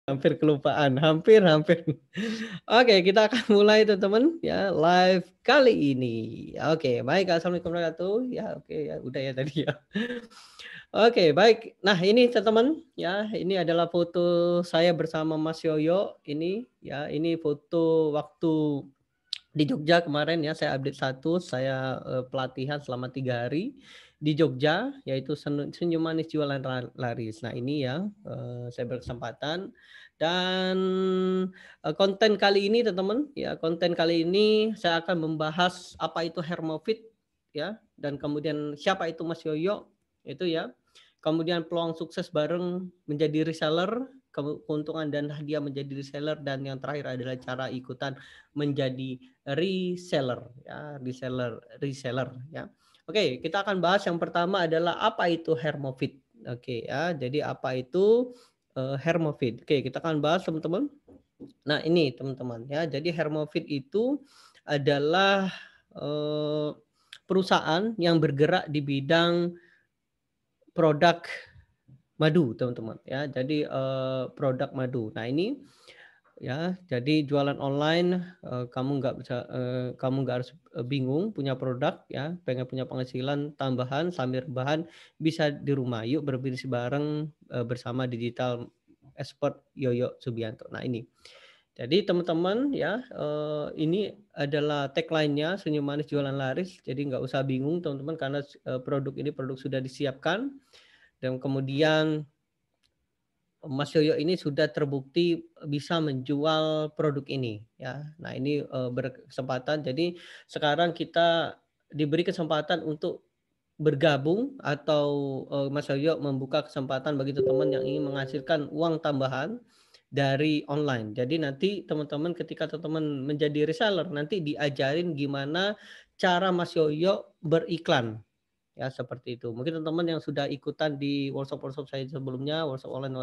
Hampir kelupaan, hampir. Oke, kita akan mulai teman-teman ya live kali ini. Oke, baik. Assalamualaikum warahmatullahi wabarakatuh. Ya, oke ya, udah ya tadi ya. Oke, baik. Nah, ini teman-teman ya, ini adalah foto saya bersama Mas Yoyo. Ini ya, ini foto waktu di Jogja kemarin ya, saya update status, saya pelatihan selama 3 hari di Jogja, yaitu Senyum Manis Jualan Laris. Nah ini ya, saya berkesempatan dan konten kali ini teman-teman, ya konten kali ini saya akan membahas apa itu Hermofit ya, dan kemudian siapa itu Mas Yoyo itu ya, kemudian peluang sukses bareng menjadi reseller, keuntungan dan hadiah menjadi reseller, dan yang terakhir adalah cara ikutan menjadi reseller ya, reseller ya. Oke, kita akan bahas yang pertama adalah apa itu Hermofit. Oke ya, jadi apa itu Hermofit. Oke, kita akan bahas teman-teman. Nah, ini teman-teman ya. Jadi Hermofit itu adalah perusahaan yang bergerak di bidang produk madu, teman-teman ya. Jadi produk madu. Nah, ini ya, jadi jualan online kamu nggak harus bingung punya produk ya, pengen punya penghasilan tambahan sambil rebahan bisa di rumah. Yuk berbisnis bareng bersama digital expert Yoyo Subianto. Nah ini, jadi teman-teman ya, ini adalah tagline-nya Senyum Manis Jualan Laris. Jadi nggak usah bingung teman-teman, karena produk sudah disiapkan, dan kemudian Mas Yoyo ini sudah terbukti bisa menjual produk ini ya. Nah, ini berkesempatan. Jadi sekarang kita diberi kesempatan untuk bergabung, atau Mas Yoyo membuka kesempatan bagi teman-teman yang ingin menghasilkan uang tambahan dari online. Jadi nanti teman-teman ketika teman-teman menjadi reseller, nanti diajarin gimana cara Mas Yoyo beriklan. Ya, seperti itu. Mungkin teman-teman yang sudah ikutan di workshop saya sebelumnya, workshop online,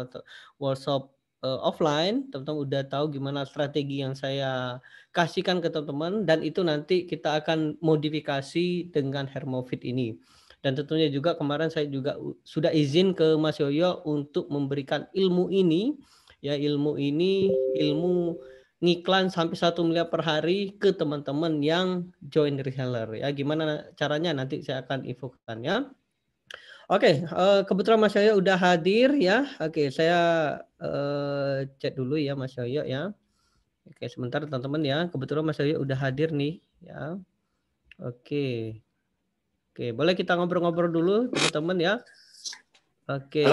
workshop offline, teman-teman udah tahu gimana strategi yang saya kasihkan ke teman-teman, dan itu nanti kita akan modifikasi dengan Hermofit ini. Dan tentunya juga kemarin saya juga sudah izin ke Mas Yoyo untuk memberikan ilmu ini, ya ilmu ngiklan sampai 1 miliar per hari ke teman-teman yang join reseller ya. Gimana caranya nanti saya akan infokan ya. Oke, kebetulan Mas Yoyo udah hadir ya. Oke, saya chat dulu ya Mas Yoyo ya. Oke, sebentar teman-teman ya. Kebetulan Mas Yoyo udah hadir nih ya. Oke. Oke, boleh kita ngobrol-ngobrol dulu teman-teman ya. Oke.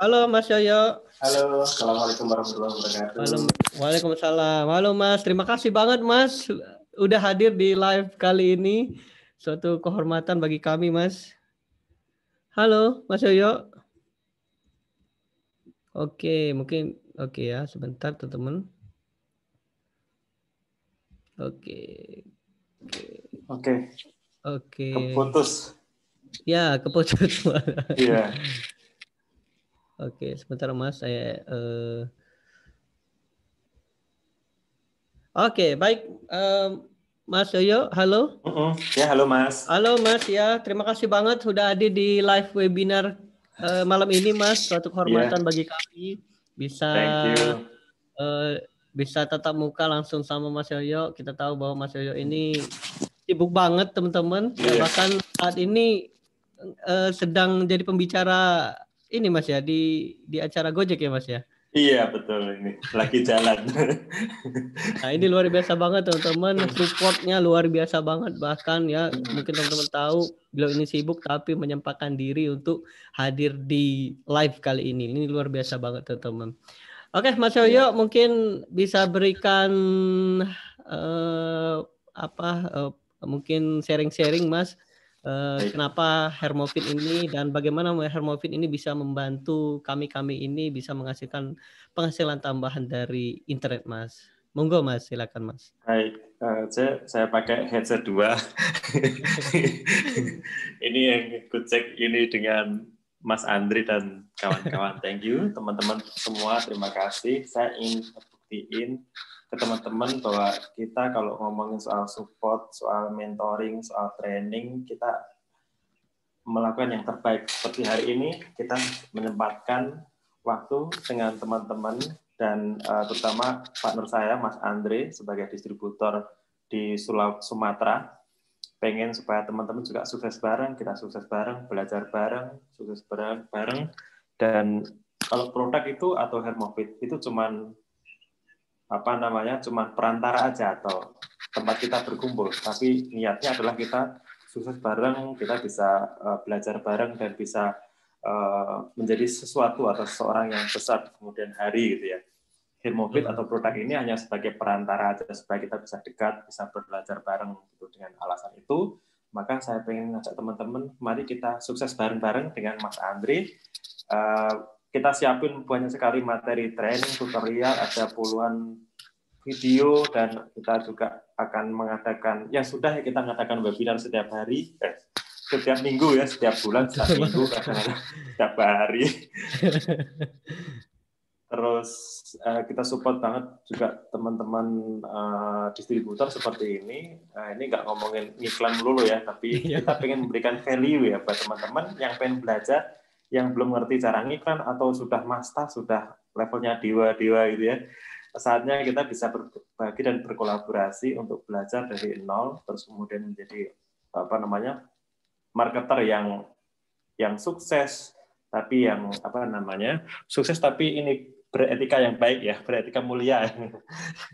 Halo Mas Yoyo. Halo, assalamualaikum warahmatullahi wabarakatuh. Waalaikumsalam. Halo Mas, terima kasih banget Mas udah hadir di live kali ini. Suatu kehormatan bagi kami Mas. Halo Mas Yoyo. Oke, mungkin oke ya, sebentar teman-teman. Oke. Keputus. Ya, keputus. Iya. Oke, sebentar Mas, saya Oke, baik. Mas Yoyo, halo. Ya, halo Mas. Halo Mas ya, terima kasih banget sudah hadir di live webinar malam ini Mas. Suatu kehormatan bagi kami bisa bisa tatap muka langsung sama Mas Yoyo. Kita tahu bahwa Mas Yoyo ini sibuk banget teman-teman. Ya, bahkan saat ini sedang jadi pembicara ini Mas ya, di acara Gojek ya Mas ya. Iya betul, ini lagi jalan. Nah ini luar biasa banget teman-teman, supportnya luar biasa banget, bahkan ya mungkin teman-teman tahu beliau ini sibuk tapi menyempatkan diri untuk hadir di live kali ini. Ini luar biasa banget teman-teman. Oke Mas Yoyo, mungkin bisa berikan mungkin sharing-sharing Mas, kenapa Hermofit ini dan bagaimana Hermofit ini bisa membantu kami ini bisa menghasilkan penghasilan tambahan dari internet Mas. Monggo Mas, silakan Mas. Baik, saya pakai headset 2. Ini yang ikut cek ini dengan Mas Andri dan kawan-kawan. Thank you teman-teman semua, terima kasih. Saya ingin buktiin ke teman-teman bahwa kita kalau ngomongin soal support, soal mentoring, soal training, kita melakukan yang terbaik. Seperti hari ini kita menyempatkan waktu dengan teman-teman dan terutama partner saya Mas Andre sebagai distributor di Sumatera, pengen supaya teman-teman juga sukses bareng, kita sukses bareng, belajar bareng, sukses bareng. Dan kalau produk itu atau Hermofit itu cuman cuman perantara aja atau tempat kita berkumpul, tapi niatnya adalah kita sukses bareng, kita bisa belajar bareng dan bisa menjadi sesuatu atau seseorang yang besar di kemudian hari gitu ya. Hermofit atau produk ini hanya sebagai perantara aja supaya kita bisa dekat, bisa belajar bareng gitu. Dengan alasan itu, maka saya pengen ngajak teman-teman, mari kita sukses bareng-bareng dengan Mas Andri. Kita siapin banyak sekali materi training, tutorial, ada puluhan video, dan kita juga akan mengadakan, ya sudah kita mengadakan webinar setiap hari, setiap minggu ya, setiap bulan, setiap minggu, kadang-kadang setiap hari. Terus kita support banget juga teman-teman distributor seperti ini. Ini nggak ngomongin iklan melulu ya, tapi kita pengen memberikan value ya buat teman-teman yang pengen belajar, yang belum ngerti cara ngiklan atau sudah master, sudah levelnya dewa-dewa gitu ya. Saatnya kita bisa berbagi dan berkolaborasi untuk belajar dari nol, terus kemudian menjadi marketer yang sukses, tapi yang sukses tapi ini beretika yang baik ya, beretika mulia.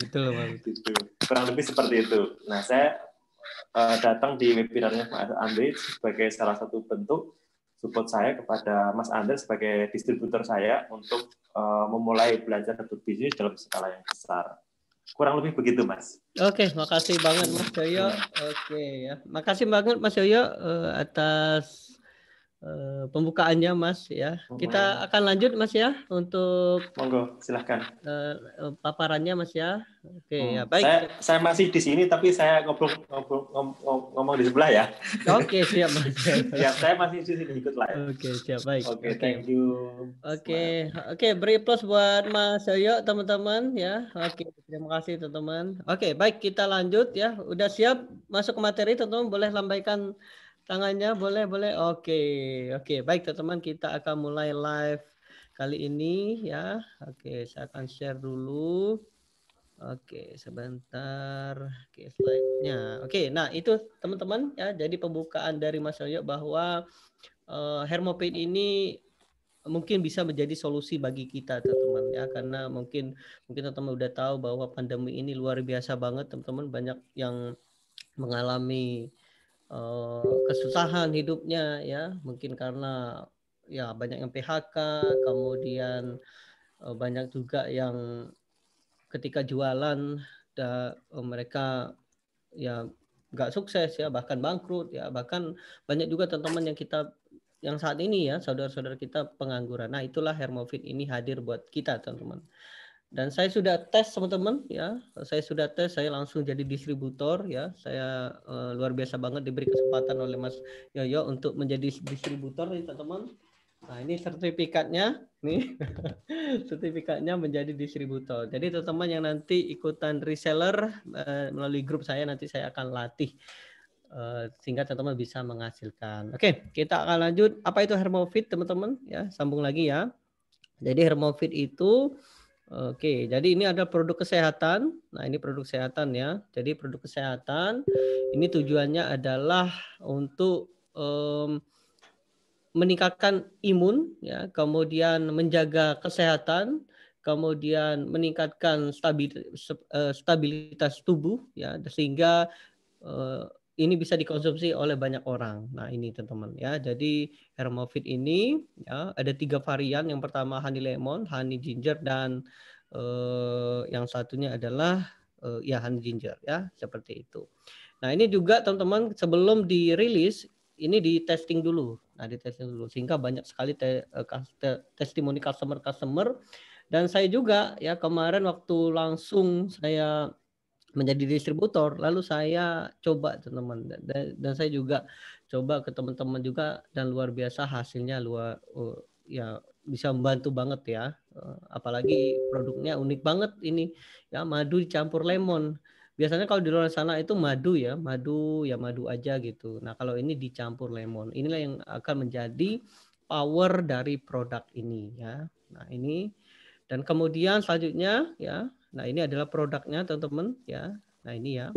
Betul, Bang. Gitu. Kurang lebih seperti itu. Nah, saya datang di webinarnya Mas Andre sebagai salah satu bentuk support saya kepada Mas Andre sebagai distributor saya untuk memulai belajar berbisnis dalam skala yang besar. Kurang lebih begitu, Mas. Oke, makasih banget Mas Yoyo. Oke ya, makasih banget Mas Yoyo atas pembukaannya Mas ya. Kita akan lanjut Mas ya untuk monggo silahkan paparannya Mas ya. Oke ya, baik. Saya masih di sini tapi saya ngomong di sebelah ya. Oke, siap Mas. Ya, saya masih di sini ikut live. Oke, siap, baik. Oke, thank you. Oke, beri plus buat Mas Yoyo teman-teman ya. Oke, terima kasih teman-teman. Oke, baik, kita lanjut ya. Udah siap masuk ke materi teman-teman, boleh lambaikan tangannya, boleh. Oke, baik teman-teman, kita akan mulai live kali ini ya. Oke, saya akan share dulu. Oke, sebentar. Oke, slide-nya. Oke, nah itu teman-teman ya. Jadi pembukaan dari Mas Yoyo bahwa Hermofit ini mungkin bisa menjadi solusi bagi kita teman-teman ya, karena mungkin teman-teman udah tahu bahwa pandemi ini luar biasa banget teman-teman, banyak yang mengalami kesusahan hidupnya ya, mungkin karena ya banyak yang PHK, kemudian banyak juga yang ketika jualan mereka ya nggak sukses ya, bahkan bangkrut ya, bahkan banyak juga teman-teman yang saat ini ya, saudara-saudara kita pengangguran. Nah, itulah Hermofit ini hadir buat kita, teman-teman. Dan saya sudah tes, teman-teman ya. Saya langsung jadi distributor ya. Saya luar biasa banget diberi kesempatan oleh Mas Yoyo untuk menjadi distributor nih, teman-teman. Nah, ini sertifikatnya nih. Sertifikatnya menjadi distributor. Jadi teman-teman yang nanti ikutan reseller melalui grup saya, nanti saya akan latih sehingga teman-teman bisa menghasilkan. Oke, kita akan lanjut. Apa itu Hermofit, teman-teman? Ya, sambung lagi ya. Jadi Hermofit itu jadi ini ada produk kesehatan. Nah, ini produk kesehatan ya. Jadi produk kesehatan ini tujuannya adalah untuk meningkatkan imun ya, kemudian menjaga kesehatan, kemudian meningkatkan stabilitas tubuh ya, sehingga ini bisa dikonsumsi oleh banyak orang. Nah, ini teman-teman ya. Jadi Hermofit ini ya ada 3 varian. Yang pertama honey lemon, honey ginger, dan yang satunya adalah ya honey ginger ya, seperti itu. Nah, ini juga teman-teman sebelum dirilis ini di testing dulu. Nah, di testing dulu sehingga banyak sekali testimoni customer dan saya juga ya kemarin waktu langsung saya menjadi distributor, lalu saya coba teman-teman, dan saya juga coba ke teman-teman juga, dan luar biasa hasilnya, ya bisa membantu banget ya, apalagi produknya unik banget ini ya, madu dicampur lemon. Biasanya kalau di luar sana itu madu aja gitu. Nah, kalau ini dicampur lemon, inilah yang akan menjadi power dari produk ini ya. Nah, ini Dan kemudian selanjutnya ya, nah ini adalah produknya teman-teman ya. Nah ini ya.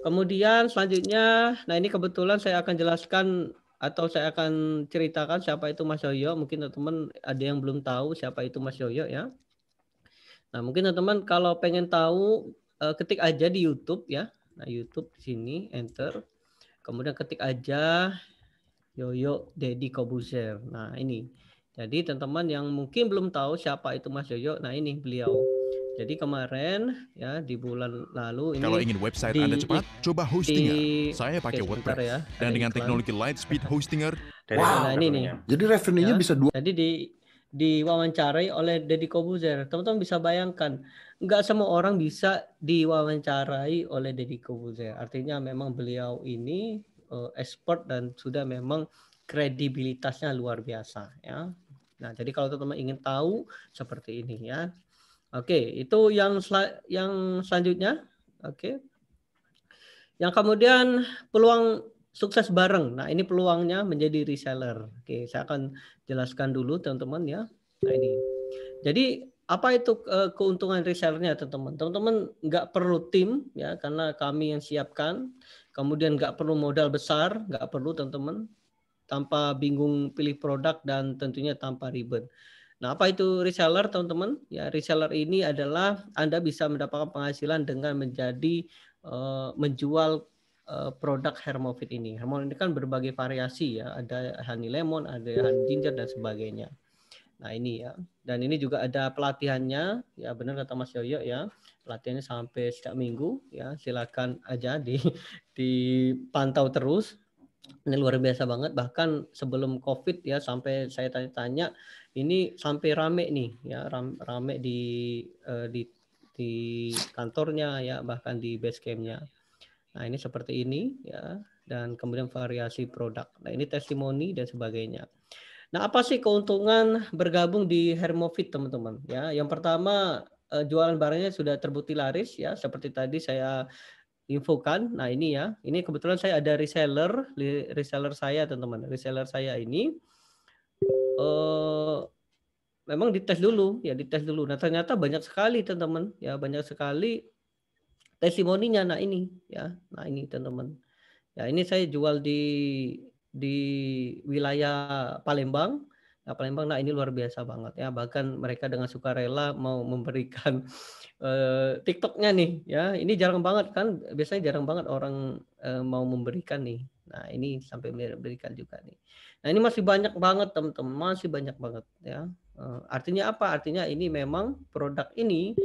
Kemudian selanjutnya, nah ini kebetulan saya akan jelaskan atau saya akan ceritakan siapa itu Mas Yoyo. Mungkin teman-teman ada yang belum tahu siapa itu Mas Yoyo ya. Nah mungkin teman-teman kalau pengen tahu ketik aja di YouTube ya. Nah YouTube di sini enter. Kemudian ketik aja Yoyo Deddy Kobuzer. Nah ini. Jadi teman-teman yang mungkin belum tahu siapa itu Mas Yoyo, nah ini beliau. Jadi kemarin ya di bulan lalu ini Kalau ingin website Anda cepat, coba Hostinger. Saya pakai sebentar WordPress. ya, Dan ada dengan iklan. teknologi Lightspeed Hostinger, Dari Nah ini nih. Jadi revenue-nya Ya, bisa 2. Jadi diwawancarai oleh Deddy Kobuzer. Teman-teman bisa bayangkan, nggak semua orang bisa diwawancarai oleh Deddy Kobuzer. Artinya memang beliau ini expert dan sudah memang kredibilitasnya luar biasa ya. Nah, jadi kalau teman-teman ingin tahu seperti ini ya. Oke, itu yang selanjutnya. Oke. Yang kemudian peluang sukses bareng. Nah, ini peluangnya menjadi reseller. Oke, saya akan jelaskan dulu teman-teman ya. Nah, ini. Jadi apa itu keuntungan resellernya teman-teman? Teman-teman nggak perlu tim ya, karena kami yang siapkan. Kemudian nggak perlu modal besar, nggak perlu teman-teman. Tanpa bingung pilih produk dan tentunya tanpa ribet. Nah, apa itu reseller teman-teman? Ya, reseller ini adalah Anda bisa mendapatkan penghasilan dengan menjual produk Hermofit ini. Hermofit ini kan berbagai variasi ya, ada honey lemon, ada honey ginger dan sebagainya. Nah ini ya, dan ini juga ada pelatihannya, ya benar kata Mas Yoyo ya, pelatihannya sampai setiap minggu ya, silakan aja dipantau terus. Ini luar biasa banget, bahkan sebelum COVID ya, sampai saya tanya-tanya, ini sampai rame nih ya, rame di kantornya ya, bahkan di base camp-nya. Nah ini seperti ini ya, dan kemudian variasi produk. Nah ini testimoni dan sebagainya. Nah apa sih keuntungan bergabung di Hermofit teman-teman? Ya, yang pertama jualan barangnya sudah terbukti laris ya, seperti tadi saya infokan. Nah ini ya, ini kebetulan saya ada reseller saya teman-teman. Reseller saya ini memang dites dulu ya, dites dulu. Nah ternyata banyak sekali teman-teman ya, banyak sekali testimoninya. Nah ini ya, nah ini teman-teman. Ya ini saya jual di wilayah Palembang. Nah Palembang, nah ini luar biasa banget ya. Bahkan mereka dengan sukarela mau memberikan TikToknya nih ya. Ini jarang banget kan. Biasanya jarang banget orang mau memberikan nih. Nah ini sampai memberikan juga nih. Nah ini masih banyak banget teman-teman, masih banyak banget ya. Artinya apa? Artinya ini memang produk ini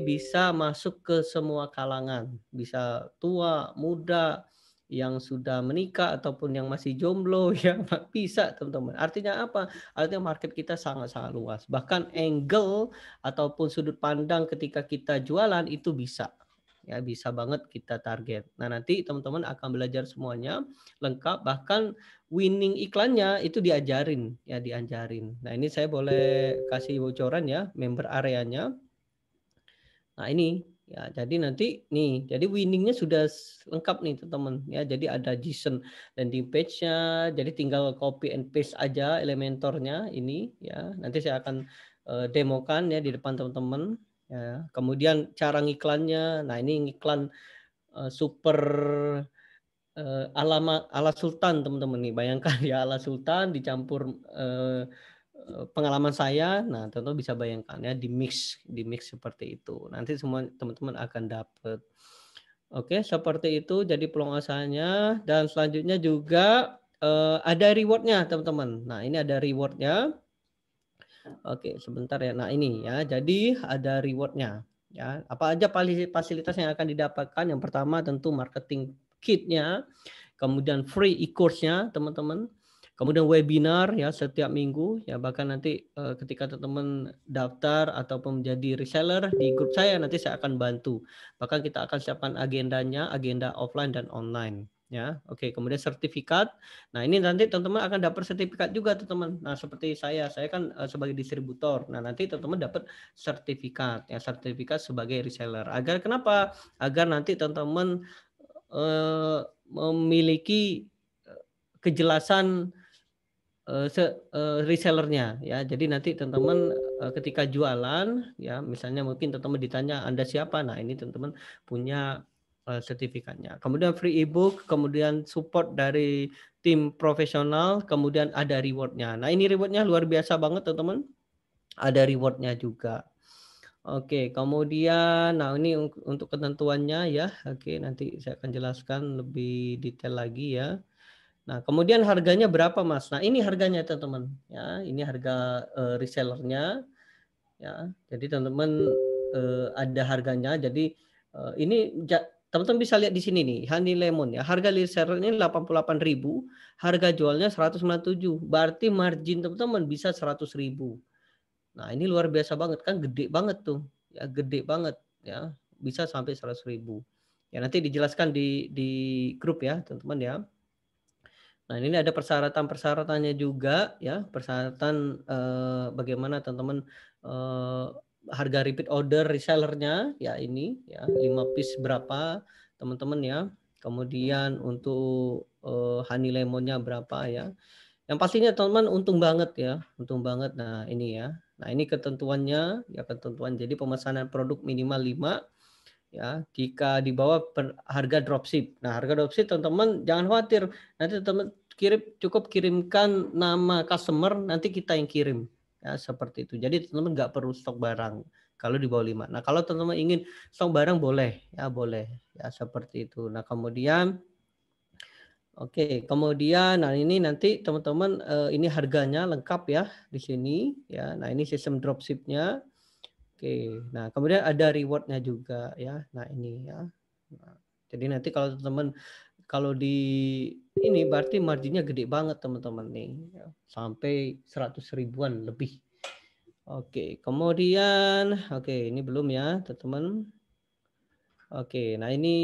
bisa masuk ke semua kalangan, bisa tua, muda, yang sudah menikah ataupun yang masih jomblo ya bisa teman-teman. Artinya apa? Artinya market kita sangat-sangat luas. Bahkan angle ataupun sudut pandang ketika kita jualan itu bisa. Ya bisa banget kita target. Nah nanti teman-teman akan belajar semuanya lengkap, bahkan winning iklannya itu diajarin ya, diajarin. Nah ini saya boleh kasih bocoran ya, member areanya. Nah ini ya, jadi nanti nih, jadi winningnya sudah lengkap nih teman-teman ya. Jadi ada JSON landing page-nya, jadi tinggal copy and paste aja Elementornya ini ya. Nanti saya akan demokan ya di depan teman-teman ya. Kemudian cara ngiklannya, nah ini ngiklan super ala Sultan teman-teman nih. Bayangkan ya, ala Sultan dicampur pengalaman saya. Nah tentu bisa bayangkan ya, di mix seperti itu. Nanti semua teman-teman akan dapat. Oke, seperti itu jadi peluang usahanya. Dan selanjutnya juga ada rewardnya teman-teman. Nah ini ada rewardnya. Oke sebentar ya. Nah ini ya, jadi ada rewardnya ya. Apa aja fasilitas yang akan didapatkan? Yang pertama tentu marketing kitnya, kemudian free e-course-nya teman-teman, kemudian webinar ya setiap minggu ya, bahkan nanti ketika teman-teman daftar ataupun menjadi reseller di grup saya, nanti saya akan bantu, bahkan kita akan siapkan agendanya, agenda offline dan online ya. Oke, kemudian sertifikat. Nah ini nanti teman-teman akan dapat sertifikat juga teman-teman. Nah seperti saya kan sebagai distributor. Nah nanti teman-teman dapat sertifikat ya, sertifikat sebagai reseller. Agar kenapa? Agar nanti teman-teman memiliki kejelasan resellernya ya. Jadi nanti teman-teman ketika jualan ya, misalnya mungkin teman-teman ditanya Anda siapa, nah ini teman-teman punya sertifikatnya. Kemudian free ebook, kemudian support dari tim profesional, kemudian ada rewardnya. Nah ini rewardnya luar biasa banget teman-teman, ada rewardnya juga. Oke, kemudian, nah ini untuk ketentuannya ya. Oke, nanti saya akan jelaskan lebih detail lagi ya. Nah, kemudian harganya berapa, Mas? Nah, ini harganya teman-teman. Ya, ini harga resellernya. Ya, jadi teman-teman ada harganya. Jadi ini teman-teman bisa lihat di sini nih, Honey Lemon ya. Harga reseller ini 88.000, harga jualnya 197. Berarti margin teman-teman bisa 100.000. Nah, ini luar biasa banget kan, gede banget tuh. Ya, gede banget ya. Bisa sampai 100.000. Ya, nanti dijelaskan di grup ya, teman-teman ya. Nah, ini ada persyaratan-persyaratannya juga ya, persyaratan bagaimana teman-teman harga repeat order resellernya ya ini ya 5 piece berapa teman-teman ya. Kemudian untuk honey lemonnya berapa ya. Yang pastinya teman-teman untung banget ya, untung banget. Nah, ini ya. Nah, ini ketentuannya ya, ketentuan. Jadi pemesanan produk minimal 5 ya, jika di bawah harga dropship. Nah, harga dropship teman-teman jangan khawatir. Nanti teman-teman cukup kirimkan nama customer, nanti kita yang kirim. Ya, seperti itu. Jadi teman-teman nggak perlu stok barang kalau di bawah 5. Nah, kalau teman-teman ingin stok barang boleh, ya boleh. Ya, seperti itu. Nah, kemudian kemudian nah ini nanti teman-teman ini harganya lengkap ya di sini ya. Nah, ini sistem dropship-nya. Nah kemudian ada reward-nya juga ya. Nah, ini ya. Nah, jadi nanti kalau teman-teman kalau di ini berarti marginnya gede banget teman-teman nih ya. Sampai 100.000-an lebih. Kemudian ini belum ya teman-teman. Nah ini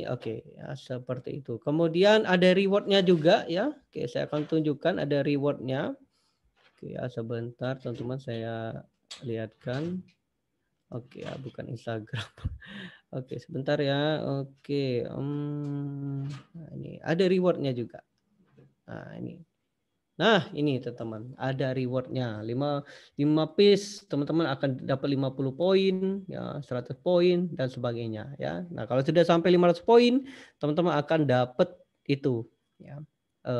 ya seperti itu. Kemudian ada reward-nya juga ya. Saya akan tunjukkan ada reward-nya. Ya sebentar teman-teman saya lihatkan. Ya bukan Instagram. Sebentar ya. Nah, ini ada reward-nya juga. Nah ini teman-teman ada reward-nya 5 piece teman-teman akan dapat 50 poin ya, 100 poin dan sebagainya ya. Nah kalau sudah sampai 500 poin teman-teman akan dapat itu ya,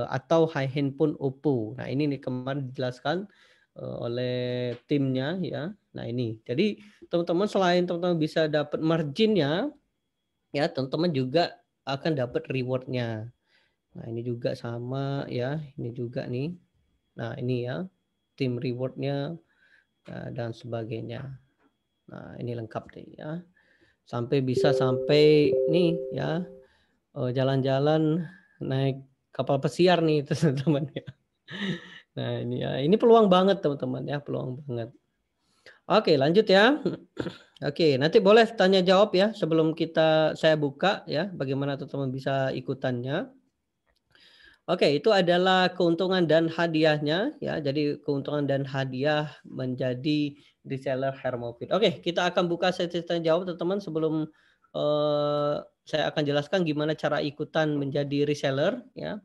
atau high handphone Oppo. Nah ini nih kemarin dijelaskan oleh timnya ya. Nah ini jadi teman-teman selain teman-teman bisa dapat marginnya ya, teman-teman juga akan dapat reward-nya. Nah ini juga sama ya, ini juga nih. Nah ini ya, tim reward-nya dan sebagainya. Nah ini lengkap deh ya. Bisa sampai nih ya, jalan-jalan naik kapal pesiar nih teman-teman ya. Nah ini ya, ini peluang banget teman-teman ya, peluang banget. Lanjut ya. Nanti boleh tanya jawab ya sebelum saya buka ya, bagaimana teman-teman bisa ikutannya. Itu adalah keuntungan dan hadiahnya ya. Jadi keuntungan dan hadiah menjadi reseller Hermofit. Kita akan buka sesi tanya jawab teman-teman sebelum saya akan jelaskan gimana cara ikutan menjadi reseller ya.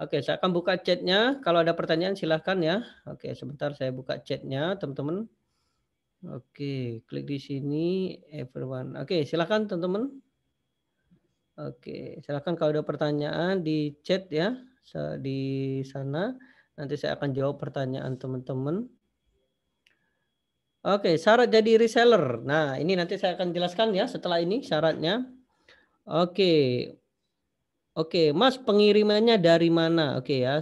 Saya akan buka chatnya. Kalau ada pertanyaan silahkan ya. Sebentar saya buka chatnya teman-teman. Klik di sini everyone. Silahkan teman-teman. Silahkan kalau ada pertanyaan di chat ya. Di sana nanti saya akan jawab pertanyaan teman-teman. Syarat jadi reseller. Nah, ini nanti saya akan jelaskan ya setelah ini syaratnya. Mas, pengirimannya dari mana? Ya.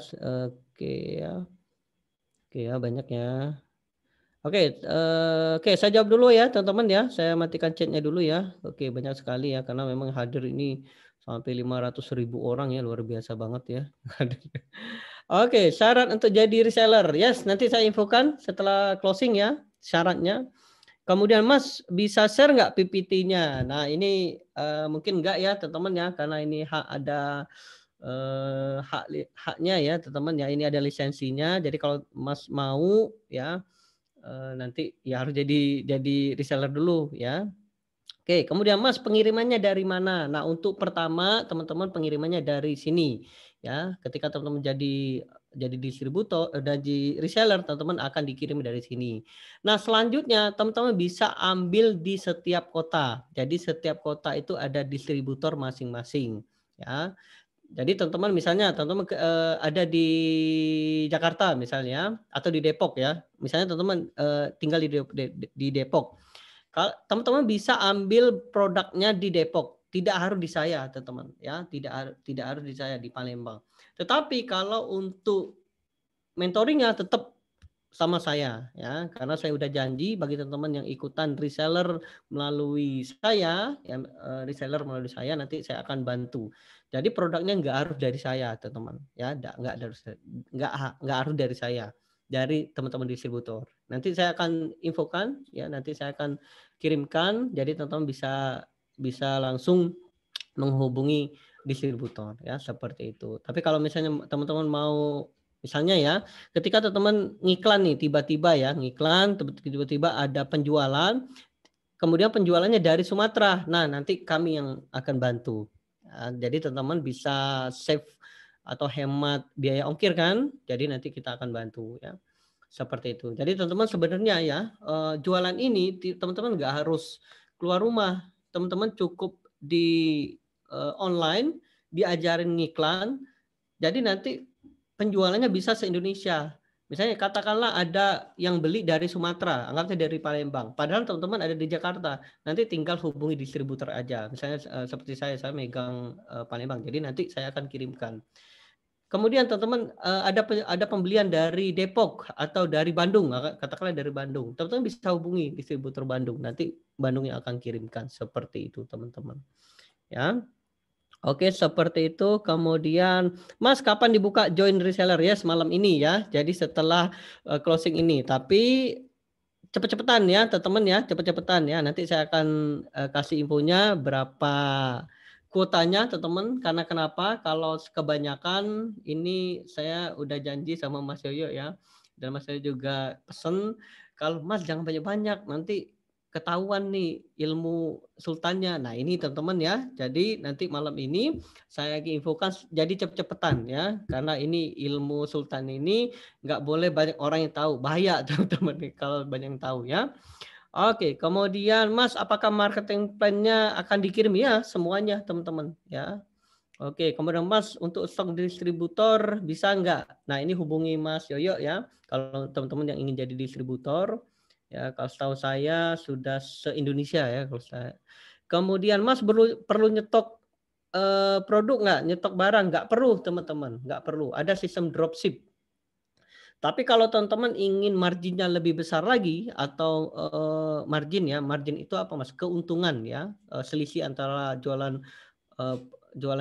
Ya, banyak ya. Saya jawab dulu ya teman-teman ya. Saya matikan chatnya dulu ya. Banyak sekali ya karena memang hadir ini sampai 500.000 orang ya, luar biasa banget ya. Syarat untuk jadi reseller. Yes, nanti saya infokan setelah closing ya syaratnya. Kemudian Mas bisa share nggak PPT-nya? Nah ini mungkin nggak ya teman-teman ya, karena ini ada haknya ya teman-teman ya. Ini ada lisensinya. Jadi kalau Mas mau ya nanti ya harus jadi reseller dulu ya. Kemudian Mas pengirimannya dari mana? Nah untuk pertama teman-teman pengirimannya dari sini ya. Ketika teman-teman jadi jadi distributor jadi reseller, teman-teman akan dikirim dari sini. Nah, selanjutnya teman-teman bisa ambil di setiap kota. Jadi setiap kota itu ada distributor masing-masing, ya. Jadi teman-teman misalnya teman-teman ada di Jakarta misalnya atau di Depok ya. Misalnya teman-teman tinggal di Depok. Kalau teman-teman bisa ambil produknya di Depok, tidak harus di saya, teman-teman ya, tidak harus di saya di Palembang. Tetapi kalau untuk mentoringnya tetap sama saya ya, karena saya udah janji bagi teman-teman yang ikutan reseller melalui saya, ya, reseller melalui saya nanti saya akan bantu. Jadi produknya nggak harus dari saya, teman-teman ya, nggak harus dari saya, dari teman-teman distributor. Nanti saya akan infokan ya, nanti saya akan kirimkan, jadi teman-teman bisa langsung menghubungi distributor ya, seperti itu. Tapi kalau misalnya teman-teman mau misalnya ya, ketika teman-teman ngiklan nih tiba-tiba ya, ngiklan tiba-tiba ada penjualan, kemudian penjualannya dari Sumatera. Nah, nanti kami yang akan bantu. Jadi teman-teman bisa save atau hemat biaya ongkir kan? Jadi nanti kita akan bantu ya. Seperti itu. Jadi teman-teman sebenarnya ya, jualan ini teman-teman nggak harus keluar rumah. Teman-teman cukup di online, diajarin ngiklan. Jadi nanti penjualannya bisa se-Indonesia. Misalnya katakanlah ada yang beli dari Sumatera, anggapnya dari Palembang. Padahal teman-teman ada di Jakarta. Nanti tinggal hubungi distributor aja. Misalnya seperti saya megang Palembang. Jadi nanti saya akan kirimkan. Kemudian teman-teman ada pembelian dari Depok atau dari Bandung, katakanlah dari Bandung. Teman-teman bisa hubungi distributor Bandung. Nanti Bandung yang akan kirimkan. Seperti itu teman-teman. Ya. Oke, seperti itu. Kemudian, Mas, kapan dibuka join reseller ya? Semalam ini ya. Jadi setelah closing ini. Tapi cepet-cepetan ya, teman-teman ya. Cepet-cepetan ya. Nanti saya akan kasih infonya berapa kuotanya, teman-teman. Karena kenapa? Kalau kebanyakan ini saya udah janji sama Mas Yoyo ya. Dan Mas Yoyo juga pesen, kalau Mas jangan banyak-banyak. Nanti ketahuan nih ilmu sultannya. Nah ini teman-teman ya. Jadi nanti malam ini saya lagi infokan jadi cepet-cepetan ya. Karena ini ilmu sultan ini nggak boleh banyak orang yang tahu. Bahaya teman-teman kalau banyak yang tahu ya. Oke, kemudian Mas, apakah marketing plan-nya akan dikirim? Ya, semuanya teman-teman ya. Oke, kemudian Mas untuk stok distributor bisa nggak? Nah ini hubungi Mas Yoyo ya. Kalau teman-teman yang ingin jadi distributor, ya kalau setahu saya sudah se-Indonesia ya kalau saya. Kemudian Mas perlu nyetok produk nggak? Nyetok barang nggak perlu teman-teman, nggak perlu. Ada sistem dropship. Tapi kalau teman-teman ingin marginnya lebih besar lagi atau margin ya, margin itu apa Mas? Keuntungan ya, selisih antara jualan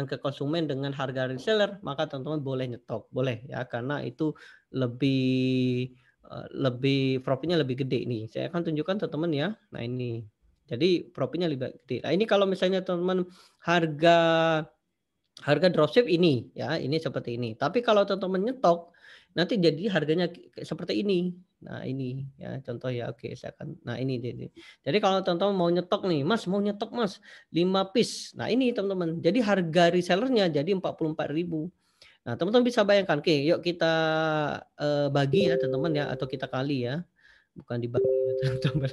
ke konsumen dengan harga reseller, maka teman-teman boleh nyetok, boleh ya, karena itu lebih profitnya lebih gede nih. Saya akan tunjukkan teman-teman ya. Nah ini, jadi profitnya lebih gede. Nah ini kalau misalnya teman-teman harga dropship ini ya, ini seperti ini. Tapi kalau teman-teman nyetok, nanti jadi harganya seperti ini. Nah ini ya contoh ya, oke saya akan. Nah ini jadi kalau teman-teman mau nyetok nih, Mas mau nyetok Mas 5 piece. Nah ini teman-teman, jadi harga resellernya jadi 44.000. Nah teman-teman bisa bayangkan, oke yuk kita bagi ya teman-teman ya, atau kita kali ya, bukan dibagi ya teman-teman.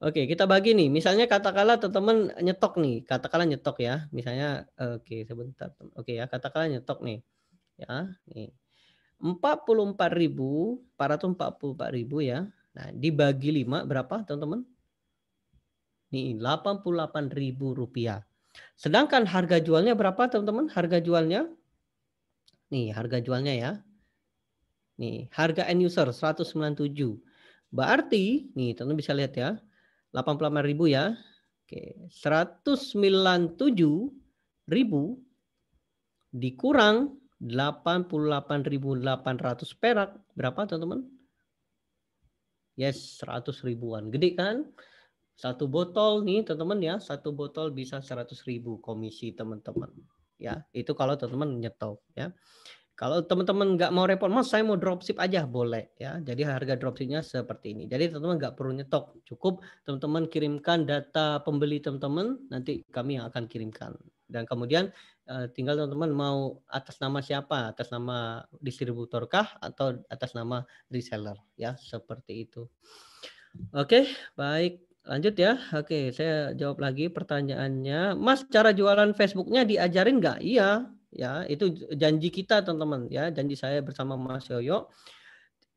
Oke kita bagi nih, misalnya katakanlah teman-teman nyetok nih, katakanlah nyetok ya, misalnya oke sebentar, oke ya katakanlah nyetok nih, ya nih 44.444.000 ya. Nah, dibagi 5 berapa, teman-teman? Nih, Rp88.000. Sedangkan harga jualnya berapa, teman-teman? Harga jualnya? Nih, harga jualnya ya. Nih, harga end user 197. Berarti, nih, teman-teman bisa lihat ya. 88.000 ya. Oke, 197.000 dikurang 88.800 perak. Berapa teman-teman? Yes, 100 ribuan. Gede kan? Satu botol nih teman-teman ya. Satu botol bisa 100.000 komisi teman-teman. Ya, itu kalau teman-teman nyetok ya. Kalau teman-teman nggak mau repot, Mas saya mau dropship aja, boleh ya. Jadi harga dropshipnya seperti ini. Jadi teman-teman nggak perlu nyetok. Cukup teman-teman kirimkan data pembeli teman-teman, nanti kami yang akan kirimkan. Dan kemudian tinggal teman-teman mau atas nama siapa, atas nama distributor kah atau atas nama reseller ya, seperti itu. Oke, baik. Lanjut ya. Oke, saya jawab lagi pertanyaannya. Mas, cara jualan Facebooknya diajarin nggak? Iya, ya itu janji kita teman-teman ya, janji saya bersama Mas Yoyo.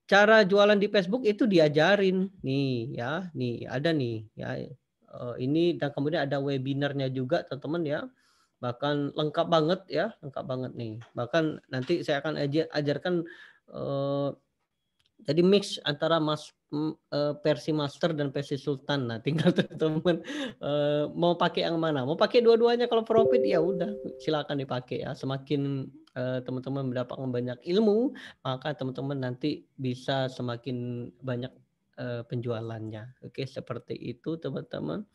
Cara jualan di Facebook itu diajarin nih ya, nih ada nih ya. Ini dan kemudian ada webinarnya juga teman-teman ya. Bahkan lengkap banget ya, lengkap banget nih. Bahkan nanti saya akan ajarkan jadi mix antara versi master dan versi sultan. Nah, tinggal teman-teman mau pakai yang mana. Mau pakai dua-duanya, kalau profit ya udah silakan dipakai ya. Semakin teman-teman mendapatkan banyak ilmu, maka teman-teman nanti bisa semakin banyak penjualannya. Oke, seperti itu teman-teman.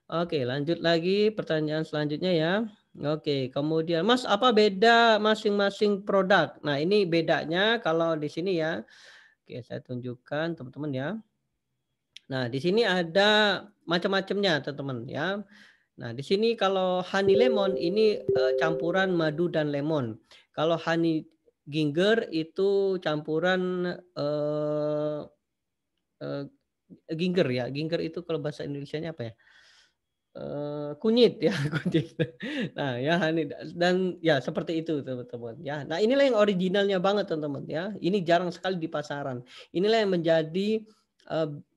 Oke, lanjut lagi pertanyaan selanjutnya ya. Oke, kemudian Mas, apa beda masing-masing produk? Nah, ini bedanya kalau di sini ya. Oke, saya tunjukkan teman-teman ya. Nah, di sini ada macam-macamnya teman-teman ya. Nah, di sini kalau honey lemon ini campuran madu dan lemon. Kalau honey ginger itu campuran ginger ya. Ginger itu kalau bahasa Indonesianya apa ya? Kunyit ya, kunyit. Nah, ya honey dan ya seperti itu teman-teman ya. Nah, inilah yang originalnya banget teman-teman ya. Ini jarang sekali di pasaran. Inilah yang menjadi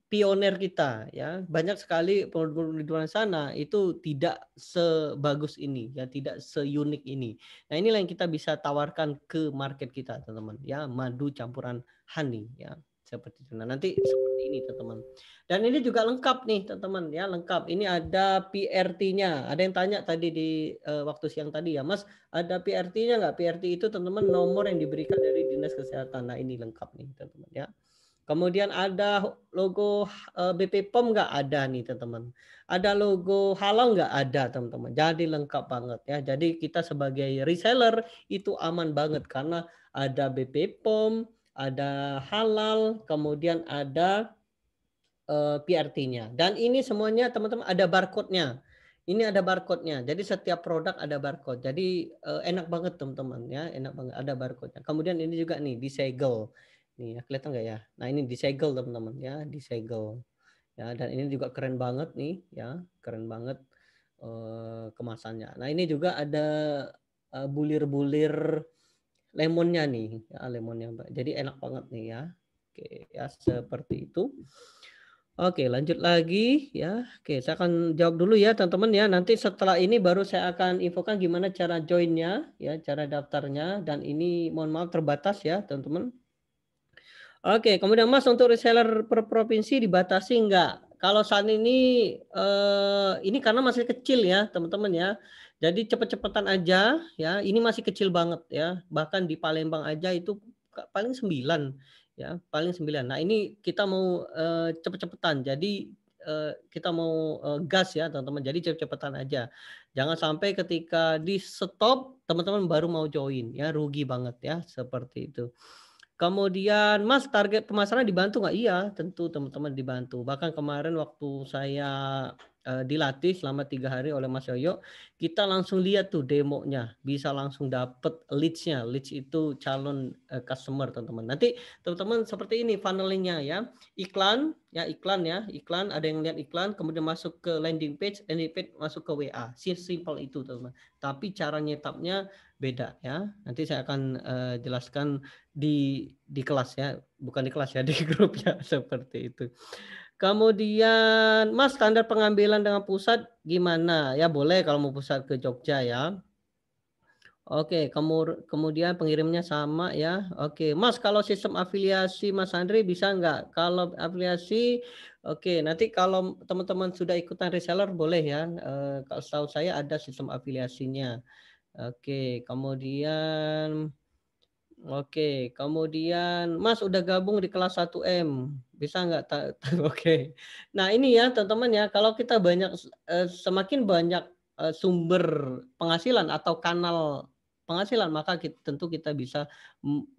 pioner kita ya. Banyak sekali produk-produk di luar sana itu tidak sebagus ini ya, tidak seunik ini. Nah, inilah yang kita bisa tawarkan ke market kita teman-teman ya, madu campuran honey ya. Seperti itu. Nah, nanti seperti ini teman-teman. Dan ini juga lengkap nih teman-teman ya, lengkap. Ini ada PRT-nya. Ada yang tanya tadi di waktu siang tadi ya, Mas, ada PRT-nya nggak? PRT itu teman-teman nomor yang diberikan dari Dinas Kesehatan. Nah, ini lengkap nih teman-teman ya. Kemudian ada logo BP POM nggak? Ada nih teman-teman. Ada logo halal nggak? Ada teman-teman. Jadi lengkap banget ya. Jadi kita sebagai reseller itu aman banget karena ada BP POM, ada halal, kemudian ada PRT-nya. Dan ini semuanya teman-teman ada barcode-nya. Ini ada barcode-nya. Jadi setiap produk ada barcode. Jadi enak banget teman-teman ya, enak banget ada barcode-nya. Kemudian ini juga nih disegel. Nih ya, kelihatan nggak ya? Nah, ini disegel teman-teman ya, disegel. Ya, dan ini juga keren banget nih ya, keren banget kemasannya. Nah, ini juga ada bulir-bulir lemonnya nih, ya lemonnya, Mbak. Jadi enak banget nih ya. Oke, ya seperti itu. Oke, lanjut lagi ya. Oke, saya akan jawab dulu ya teman-teman ya. Nanti setelah ini baru saya akan infokan gimana cara joinnya ya, cara daftarnya. Dan ini mohon maaf terbatas ya teman-teman. Oke, kemudian Mas, untuk reseller per provinsi dibatasi enggak? Kalau saat ini karena masih kecil ya teman-teman ya. Jadi cepet-cepetan aja ya. Ini masih kecil banget ya. Bahkan di Palembang aja itu paling 9 ya, paling 9. Nah, ini kita mau cepet-cepetan. Jadi kita mau gas ya teman-teman. Jadi cepet-cepetan aja. Jangan sampai ketika di stop teman-teman baru mau join ya, rugi banget ya, seperti itu. Kemudian, Mas, target pemasaran dibantu nggak? Iya, tentu teman-teman dibantu. Bahkan kemarin waktu saya dilatih selama 3 hari oleh Mas Yoyo, kita langsung lihat tuh demonya, bisa langsung dapet leads-nya. Leads itu calon customer teman-teman. Nanti teman-teman seperti ini funnelingnya ya. Iklan, ada yang lihat iklan, kemudian masuk ke landing page masuk ke WA. Simple itu teman-teman. Tapi cara nyetapnya beda ya. Nanti saya akan jelaskan di kelas ya, bukan di kelas ya, di grup ya, seperti itu. Kemudian, Mas, standar pengambilan dengan pusat gimana? Ya boleh kalau mau pusat ke Jogja ya. Oke, kemudian pengirimnya sama ya. Oke, Mas, kalau sistem afiliasi Mas Andri bisa nggak? Kalau afiliasi, oke, nanti kalau teman-teman sudah ikutan reseller boleh ya. Kalau setahu saya ada sistem afiliasinya. Oke, kemudian Mas udah gabung di kelas 1M, bisa nggak? Oke. Nah, ini ya teman-teman ya, kalau kita semakin banyak sumber penghasilan atau kanal penghasilan, maka tentu kita bisa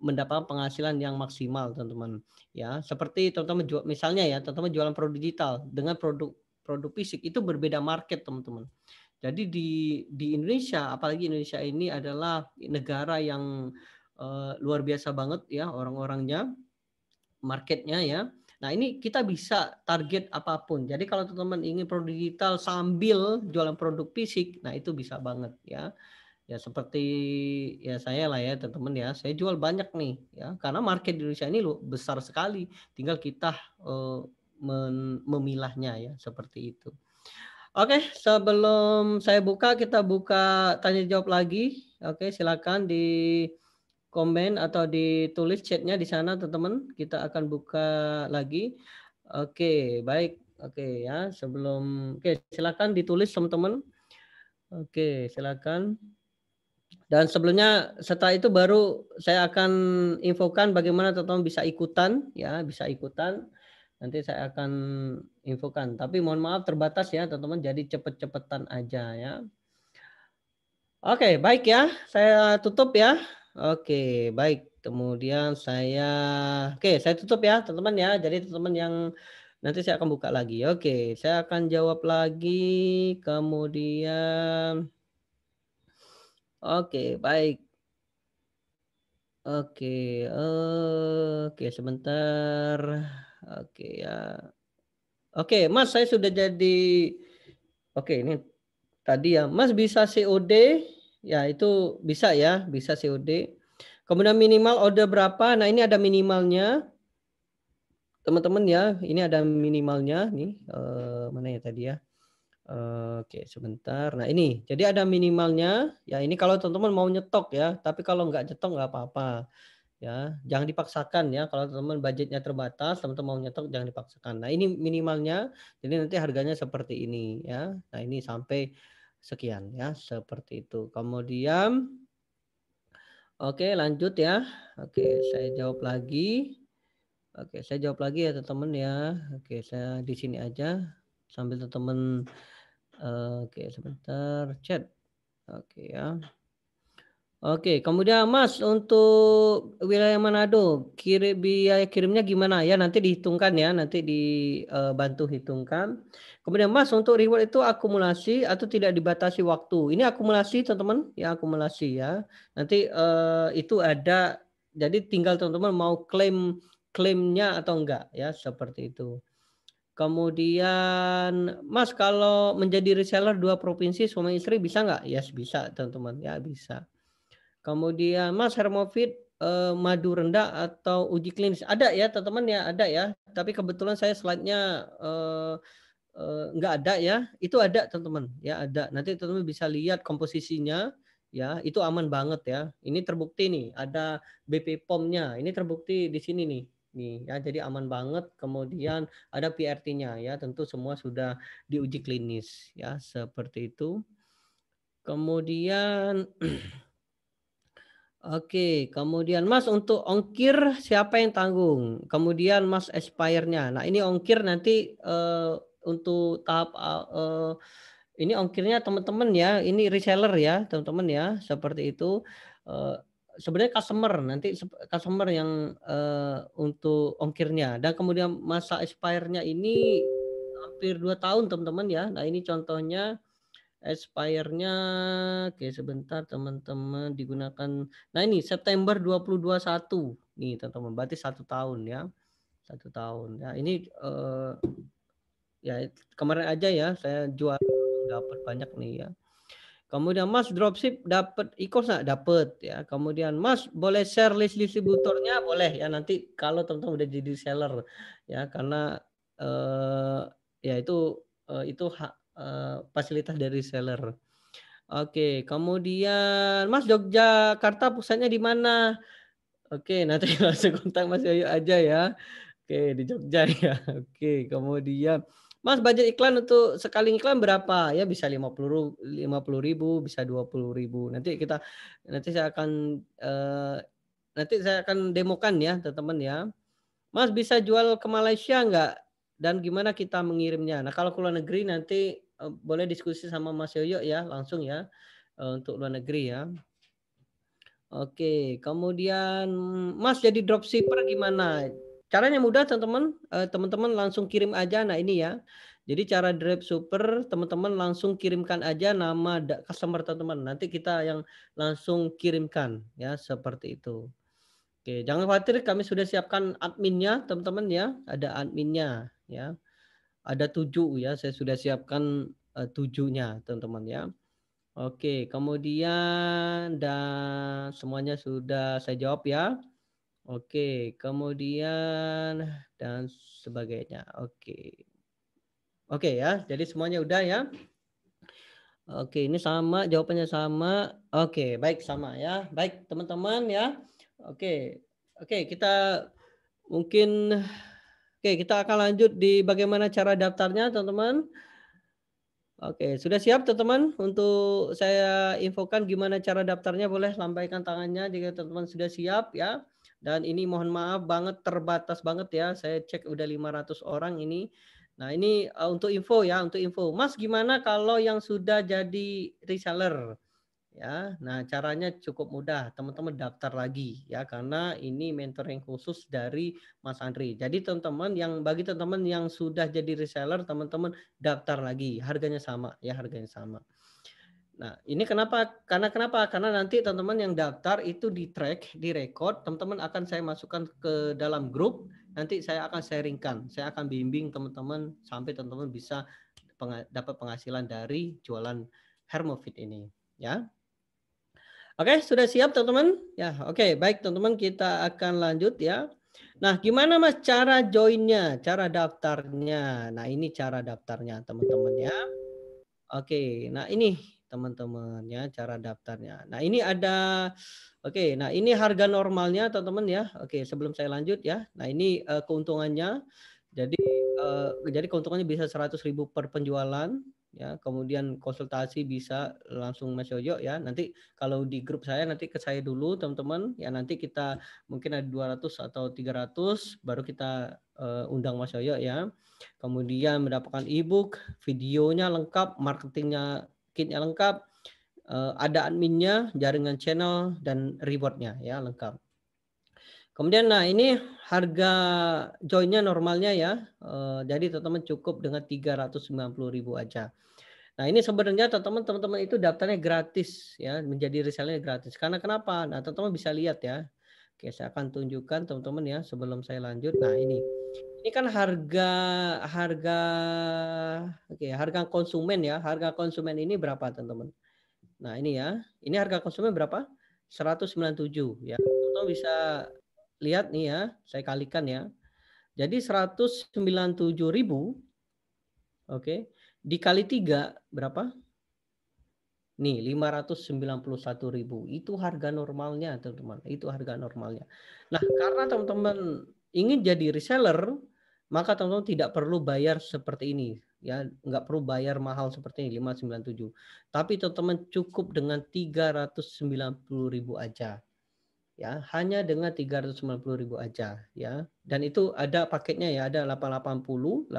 mendapatkan penghasilan yang maksimal teman-teman. Ya, seperti teman-teman misalnya ya, teman-teman jualan produk digital dengan produk fisik itu berbeda market teman-teman. Jadi di Indonesia, apalagi Indonesia ini adalah negara yang luar biasa banget ya orang-orangnya, marketnya ya. Nah ini kita bisa target apapun. Jadi kalau teman-teman ingin produk digital sambil jualan produk fisik, nah itu bisa banget ya. Ya seperti ya saya lah ya teman-teman ya. Saya jual banyak nih ya karena market di Indonesia ini besar sekali. Tinggal kita memilahnya ya seperti itu. Oke, sebelum saya buka kita buka tanya jawab lagi. Oke, silakan di komen atau ditulis chatnya di sana teman-teman. Kita akan buka lagi. Oke, baik. Oke ya, silakan ditulis teman-teman. Oke, silakan. Dan sebelumnya setelah itu baru saya akan infokan bagaimana teman-teman bisa ikutan ya, bisa ikutan. Nanti saya akan infokan. Tapi mohon maaf terbatas ya teman-teman, jadi cepet-cepetan aja ya. Oke, baik ya. Saya tutup ya. Oke, baik. Kemudian saya tutup ya teman-teman ya. Jadi teman-teman yang nanti saya akan buka lagi. Oke, saya akan jawab lagi. Kemudian oke, baik. Oke, sebentar. Oke ya. Oke, Mas, saya sudah jadi. Oke, ini tadi ya, Mas bisa COD? Ya, itu bisa ya, bisa COD. Kemudian minimal order berapa? Nah, ini ada minimalnya. Teman-teman ya, ini ada minimalnya nih. Mana ya tadi ya? Oke, sebentar. Nah, ini. Jadi ada minimalnya. Ya, ini kalau teman-teman mau nyetok ya, tapi kalau nggak nyetok nggak apa-apa. Ya, jangan dipaksakan ya. Kalau teman-teman budgetnya terbatas, teman-teman mau nyetok jangan dipaksakan. Nah, ini minimalnya. Jadi nanti harganya seperti ini ya. Nah, ini sampai sekian ya, seperti itu. Kemudian oke, lanjut ya. Oke, saya jawab lagi. Oke, saya jawab lagi ya teman-teman ya. Oke, saya di sini aja sambil teman-teman oke, sebentar chat. Oke ya. Oke, kemudian Mas untuk wilayah Manado, biaya kirimnya gimana ya? Nanti dihitungkan ya, nanti dibantu hitungkan. Kemudian Mas untuk reward itu akumulasi atau tidak dibatasi waktu? Ini akumulasi teman-teman, ya akumulasi ya. Nanti itu ada, jadi tinggal teman-teman mau klaimnya atau enggak ya, seperti itu. Kemudian Mas kalau menjadi reseller 2 provinsi suami istri bisa nggak? Yes, bisa teman-teman ya bisa. Kemudian Mas Hermofit madu rendah atau uji klinis ada ya teman-teman ya, ada ya. Tapi kebetulan saya slide-nya nggak ada ya. Itu ada teman-teman ya, ada. Nanti teman-teman bisa lihat komposisinya ya, itu aman banget ya. Ini terbukti nih, ada BP POM-nya. Ini terbukti di sini nih. Nih ya, jadi aman banget. Kemudian ada PRT-nya ya, tentu semua sudah diuji klinis ya, seperti itu. Kemudian oke, kemudian Mas untuk ongkir siapa yang tanggung? Kemudian Mas expire-nya. Nah, ini ongkir nanti untuk tahap ini ongkirnya teman-teman ya, ini reseller ya, teman-teman ya, seperti itu. Sebenarnya customer yang untuk ongkirnya dan kemudian masa expire-nya ini hampir 2 tahun teman-teman ya. Nah, ini contohnya expire-nya oke sebentar teman-teman digunakan. Nah ini September 2021 nih teman-teman, berarti 1 tahun ya. 1 tahun ya. Ini ya kemarin aja ya saya jual dapat banyak nih ya. Kemudian Mas dropship dapat e-commerce nggak? Dapat ya. Kemudian Mas boleh share list distributornya? Boleh ya, nanti kalau teman-teman udah jadi seller ya, karena ya itu hak fasilitas dari seller. Oke, kemudian Mas Yogyakarta pusatnya di mana? Oke, nanti langsung kontak Mas Yoyo aja ya. Oke, di Jogja ya. Oke, kemudian Mas budget iklan untuk sekali iklan berapa? Ya bisa 50.000, bisa 20.000. Nanti saya akan demokan ya, teman-teman ya. Mas bisa jual ke Malaysia enggak? Dan gimana kita mengirimnya? Nah, kalau ke luar negeri nanti boleh diskusi sama Mas Yoyo ya, langsung ya untuk luar negeri ya. Oke, kemudian Mas jadi dropshipper gimana? Caranya mudah teman-teman, teman-teman langsung kirim aja. Nah ini ya, Jadi cara Drive Super teman-teman langsung kirimkan aja nama customer teman-teman. Nanti kita yang langsung kirimkan ya seperti itu. Oke, jangan khawatir kami sudah siapkan adminnya teman-teman ya. Ada adminnya ya. Ada 7 ya. Saya sudah siapkan 7-nya teman-teman ya. Oke, kemudian dan semuanya sudah saya jawab ya. Oke, kemudian dan sebagainya. Oke. Oke ya, jadi semuanya udah ya. Oke, ini sama, jawabannya sama. Oke, baik sama ya. Baik, teman-teman ya. Oke. Oke, kita mungkin kita akan lanjut di bagaimana cara daftarnya, teman-teman. Oke, sudah siap teman-teman untuk saya infokan gimana cara daftarnya? Boleh lambaikan tangannya jika teman-teman sudah siap ya. Dan ini mohon maaf banget terbatas banget ya. Saya cek udah 500 orang ini. Nah, ini untuk info ya, untuk info. Mas, gimana kalau yang sudah jadi reseller? Ya, nah caranya cukup mudah, teman-teman daftar lagi ya karena ini mentoring khusus dari Mas Andri. Jadi teman-teman bagi teman-teman yang sudah jadi reseller, teman-teman daftar lagi, harganya sama ya, harganya sama. Nah, ini kenapa? Karena nanti teman-teman yang daftar itu di track, di record, teman-teman akan saya masukkan ke dalam grup, nanti saya akan sharingkan, saya akan bimbing teman-teman sampai teman-teman bisa dapat penghasilan dari jualan Hermofit ini, ya. Oke, sudah siap teman-teman? Ya, oke, baik teman-teman kita akan lanjut ya. Nah, gimana Mas cara joinnya, cara daftarnya? Nah, ini cara daftarnya teman-teman ya. Oke, nah ini teman-teman ya cara daftarnya. Nah, ini ada nah ini harga normalnya teman-teman ya. Oke, sebelum saya lanjut ya. Nah, ini keuntungannya. Jadi keuntungannya bisa 100.000 per penjualan ya. Kemudian konsultasi bisa langsung Mas Yoyo ya. Nanti kalau di grup saya nanti ke saya dulu teman-teman ya, nanti kita mungkin ada 200 atau 300 baru kita undang Mas Yoyo ya. Kemudian mendapatkan ebook, videonya lengkap, marketingnya kitnya lengkap, ada adminnya, jaringan channel dan rewardnya ya lengkap. Kemudian nah ini harga joinnya normalnya ya. Jadi teman-teman cukup dengan 390.000 aja. Nah, ini sebenarnya teman-teman itu daftarnya gratis ya, menjadi resellernya gratis. Karena kenapa? Nah, teman-teman bisa lihat ya. Oke, saya akan tunjukkan teman-teman ya sebelum saya lanjut. Nah, ini. Ini kan harga harga konsumen ya. Harga konsumen ini berapa, teman-teman? Nah, ini ya. Ini harga konsumen berapa? 197 ya. Teman-teman bisa lihat nih ya, saya kalikan ya. Jadi 197.000 dikali 3 berapa? Nih 591.000 itu harga normalnya teman-teman, itu harga normalnya. Nah karena teman-teman ingin jadi reseller, maka teman-teman tidak perlu bayar seperti ini ya, nggak perlu bayar mahal seperti ini 597. Tapi teman-teman cukup dengan 390.000 aja. Ya, hanya dengan 390.000 aja ya. Dan itu ada paketnya ya, ada 880.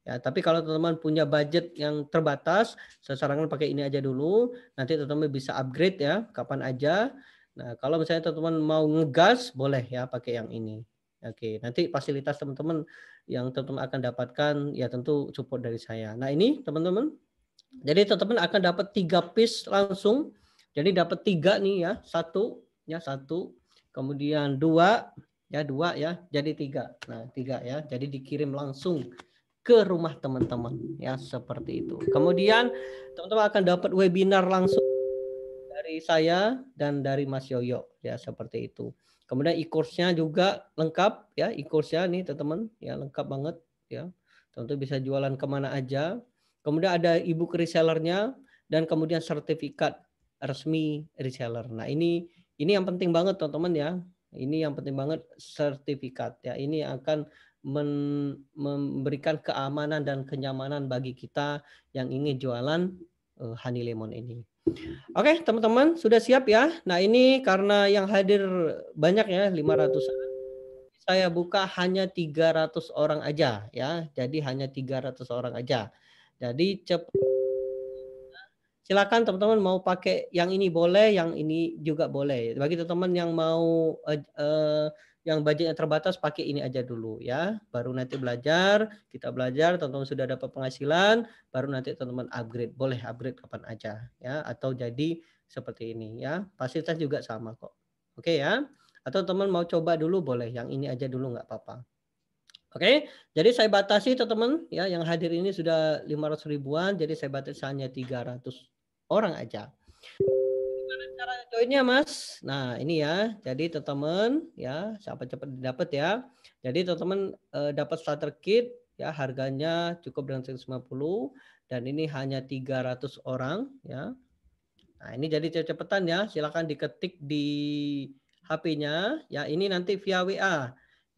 Ya, tapi kalau teman-teman punya budget yang terbatas, saya sarankan pakai ini aja dulu. Nanti teman-teman bisa upgrade ya, kapan aja. Nah, kalau misalnya teman-teman mau ngegas, boleh ya pakai yang ini. Oke, nanti fasilitas teman-teman yang teman-teman akan dapatkan ya tentu support dari saya. Nah, ini teman-teman. Jadi teman-teman akan dapat 3 piece langsung. Jadi dapat 3 nih ya, satu, kemudian 2 ya, jadi 3. Nah, 3 ya. Jadi dikirim langsung ke rumah teman-teman ya, seperti itu. Kemudian teman-teman akan dapat webinar langsung dari saya dan dari Mas Yoyo ya, seperti itu. Kemudian e-course-nya juga lengkap ya, e-course-nya nih teman-teman ya, lengkap banget ya. Teman-teman bisa jualan kemana aja. Kemudian ada e-book resellernya dan kemudian sertifikat resmi reseller. Nah, ini yang penting banget teman-teman ya. Ini yang penting banget, sertifikat ya. Ini akan memberikan keamanan dan kenyamanan bagi kita yang ingin jualan Honey Lemon ini. Oke, teman-teman sudah siap ya. Nah, ini karena yang hadir banyak ya, 500-an. Saya buka hanya 300 orang aja ya. Jadi hanya 300 orang aja. Jadi silakan teman-teman mau pakai yang ini boleh, yang ini juga boleh. Bagi teman-teman yang mau yang budgetnya terbatas pakai ini aja dulu ya. Baru nanti kita belajar, teman-teman sudah dapat penghasilan, baru nanti teman-teman upgrade. Boleh upgrade kapan aja ya, atau jadi seperti ini ya. Fasilitas juga sama kok. Oke ya. Atau teman mau coba dulu boleh, yang ini aja dulu nggak apa-apa. Oke, jadi saya batasi teman-teman ya, yang hadir ini sudah 500 ribuan, jadi saya batasi hanya 300 orang aja. Gimana cara joinnya Mas? Nah ini ya, jadi teman-teman ya, siapa cepat dapat ya. Jadi teman-teman dapat starter kit ya, harganya cukup dengan 150 dan ini hanya 300 orang ya. Nah ini jadi cepetan ya, silakan diketik di HP-nya ya, ini nanti via WA.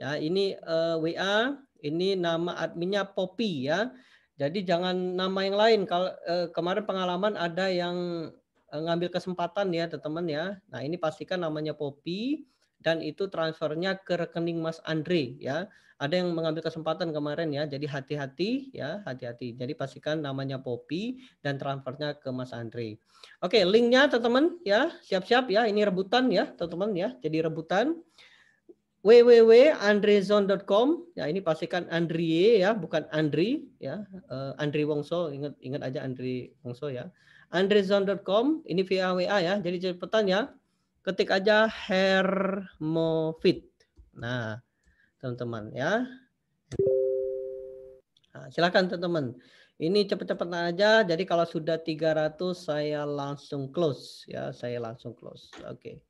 Ya, ini WA, ini nama adminnya Poppy ya. Jadi jangan nama yang lain. Kalau kemarin pengalaman ada yang ngambil kesempatan ya, teman-teman ya. Nah, ini pastikan namanya Poppy dan itu transfernya ke rekening Mas Andre ya. Ada yang mengambil kesempatan kemarin ya. Jadi hati-hati ya, hati-hati. Jadi pastikan namanya Poppy dan transfernya ke Mas Andre. Oke, linknya teman-teman ya, siap-siap ya. Ini rebutan ya, teman-teman ya. Jadi rebutan www.andrezone.com ya, ini pastikan Andrie ya, bukan Andri ya. Andri Wongso, ingat aja Andri Wongso ya. Andrezone.com, ini via WA ya. Jadi cepetan ya. Ketik aja Hermofit. Nah, teman-teman ya. Nah, silakan teman-teman. Ini cepet-cepet aja. Jadi kalau sudah 300 saya langsung close ya, saya langsung close. Oke.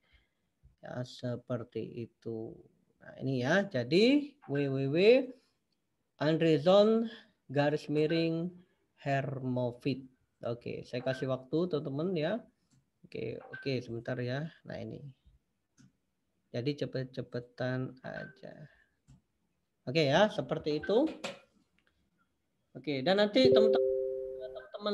Ya, seperti itu. Nah, ini ya. Jadi www.andrezone_hermofit. Oke, saya kasih waktu teman-teman ya. Oke, sebentar ya. Nah, ini. Jadi cepet-cepetan aja. Oke ya, seperti itu. Oke, dan nanti teman-teman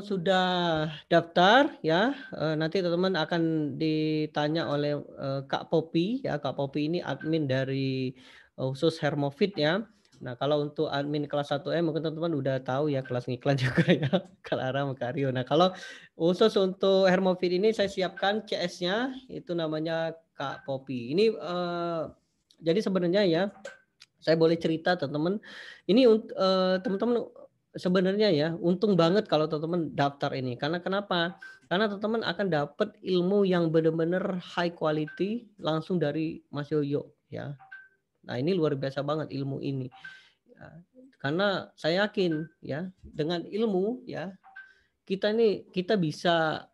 sudah daftar ya, nanti teman-teman akan ditanya oleh Kak Poppy ya. Kak Poppy ini admin dari khusus Hermofit ya. Nah, kalau untuk admin kelas 1M mungkin teman-teman udah tahu ya, kelas ngiklan juga ya, Clara Makario. Nah, kalau khusus untuk Hermofit ini saya siapkan CS-nya, itu namanya Kak Poppy. Ini jadi sebenarnya ya, saya boleh cerita teman-teman. Ini teman-teman sebenarnya ya, untung banget kalau teman-teman daftar ini. Karena kenapa? Karena teman-teman akan dapat ilmu yang benar-benar high quality langsung dari Mas Yoyo ya. Nah, ini luar biasa banget ilmu ini. Ya, karena saya yakin ya, dengan ilmu ya, kita bisa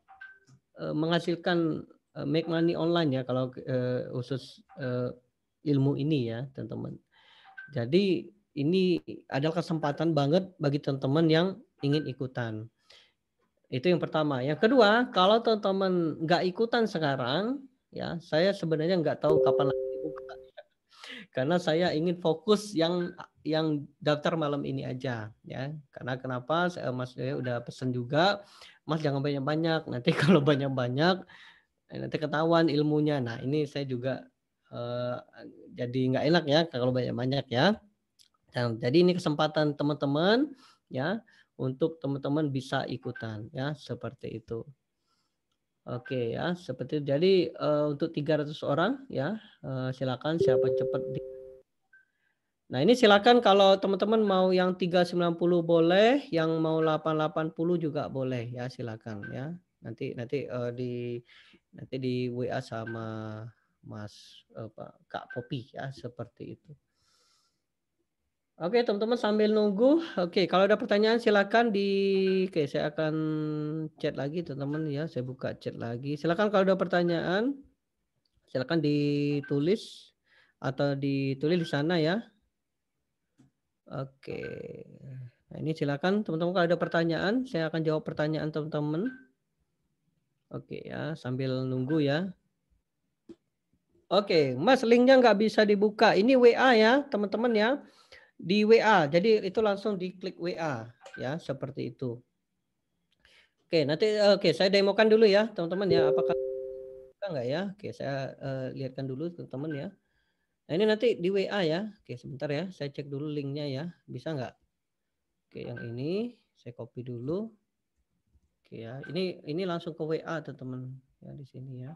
menghasilkan make money online ya, kalau khusus ilmu ini ya, teman-teman. Jadi ini adalah kesempatan banget bagi teman-teman yang ingin ikutan. Itu yang pertama. Yang kedua, kalau teman-teman nggak ikutan sekarang, ya saya sebenarnya nggak tahu kapan lagi buka. Karena saya ingin fokus yang daftar malam ini aja, ya. Karena kenapa? Mas saya udah pesen juga, Mas jangan banyak-banyak. Nanti kalau banyak-banyak, nanti ketahuan ilmunya. Nah ini saya juga jadi nggak enak ya kalau banyak-banyak ya. Nah, jadi ini kesempatan teman-teman ya, untuk teman-teman bisa ikutan ya, seperti itu. Oke ya, seperti itu. Jadi untuk 300 orang ya, silakan siapa cepat. Nah, ini silakan kalau teman-teman mau yang 390 boleh, yang mau 880 juga boleh ya, silakan ya. Nanti di WA sama Mas Kak Poppy ya, seperti itu. Oke, teman-teman sambil nunggu. Oke, kalau ada pertanyaan silakan Oke, saya akan chat lagi teman-teman ya. Saya buka chat lagi. Silakan kalau ada pertanyaan silakan ditulis atau ditulis di sana ya. Oke. Nah, ini silakan teman-teman kalau ada pertanyaan, saya akan jawab pertanyaan teman-teman. Oke ya, sambil nunggu ya. Oke, Mas, linknya nggak bisa dibuka. Ini WA ya, teman-teman ya. Di WA, jadi itu langsung diklik WA ya, seperti itu. Oke, saya demokan dulu ya teman-teman ya, apakah enggak ya. Oke, saya lihatkan dulu teman-teman ya. Nah, ini nanti di WA ya. Oke, sebentar ya, saya cek dulu linknya ya, bisa nggak? Oke, yang ini saya copy dulu. Oke ya, ini langsung ke WA teman-teman ya, di sini ya.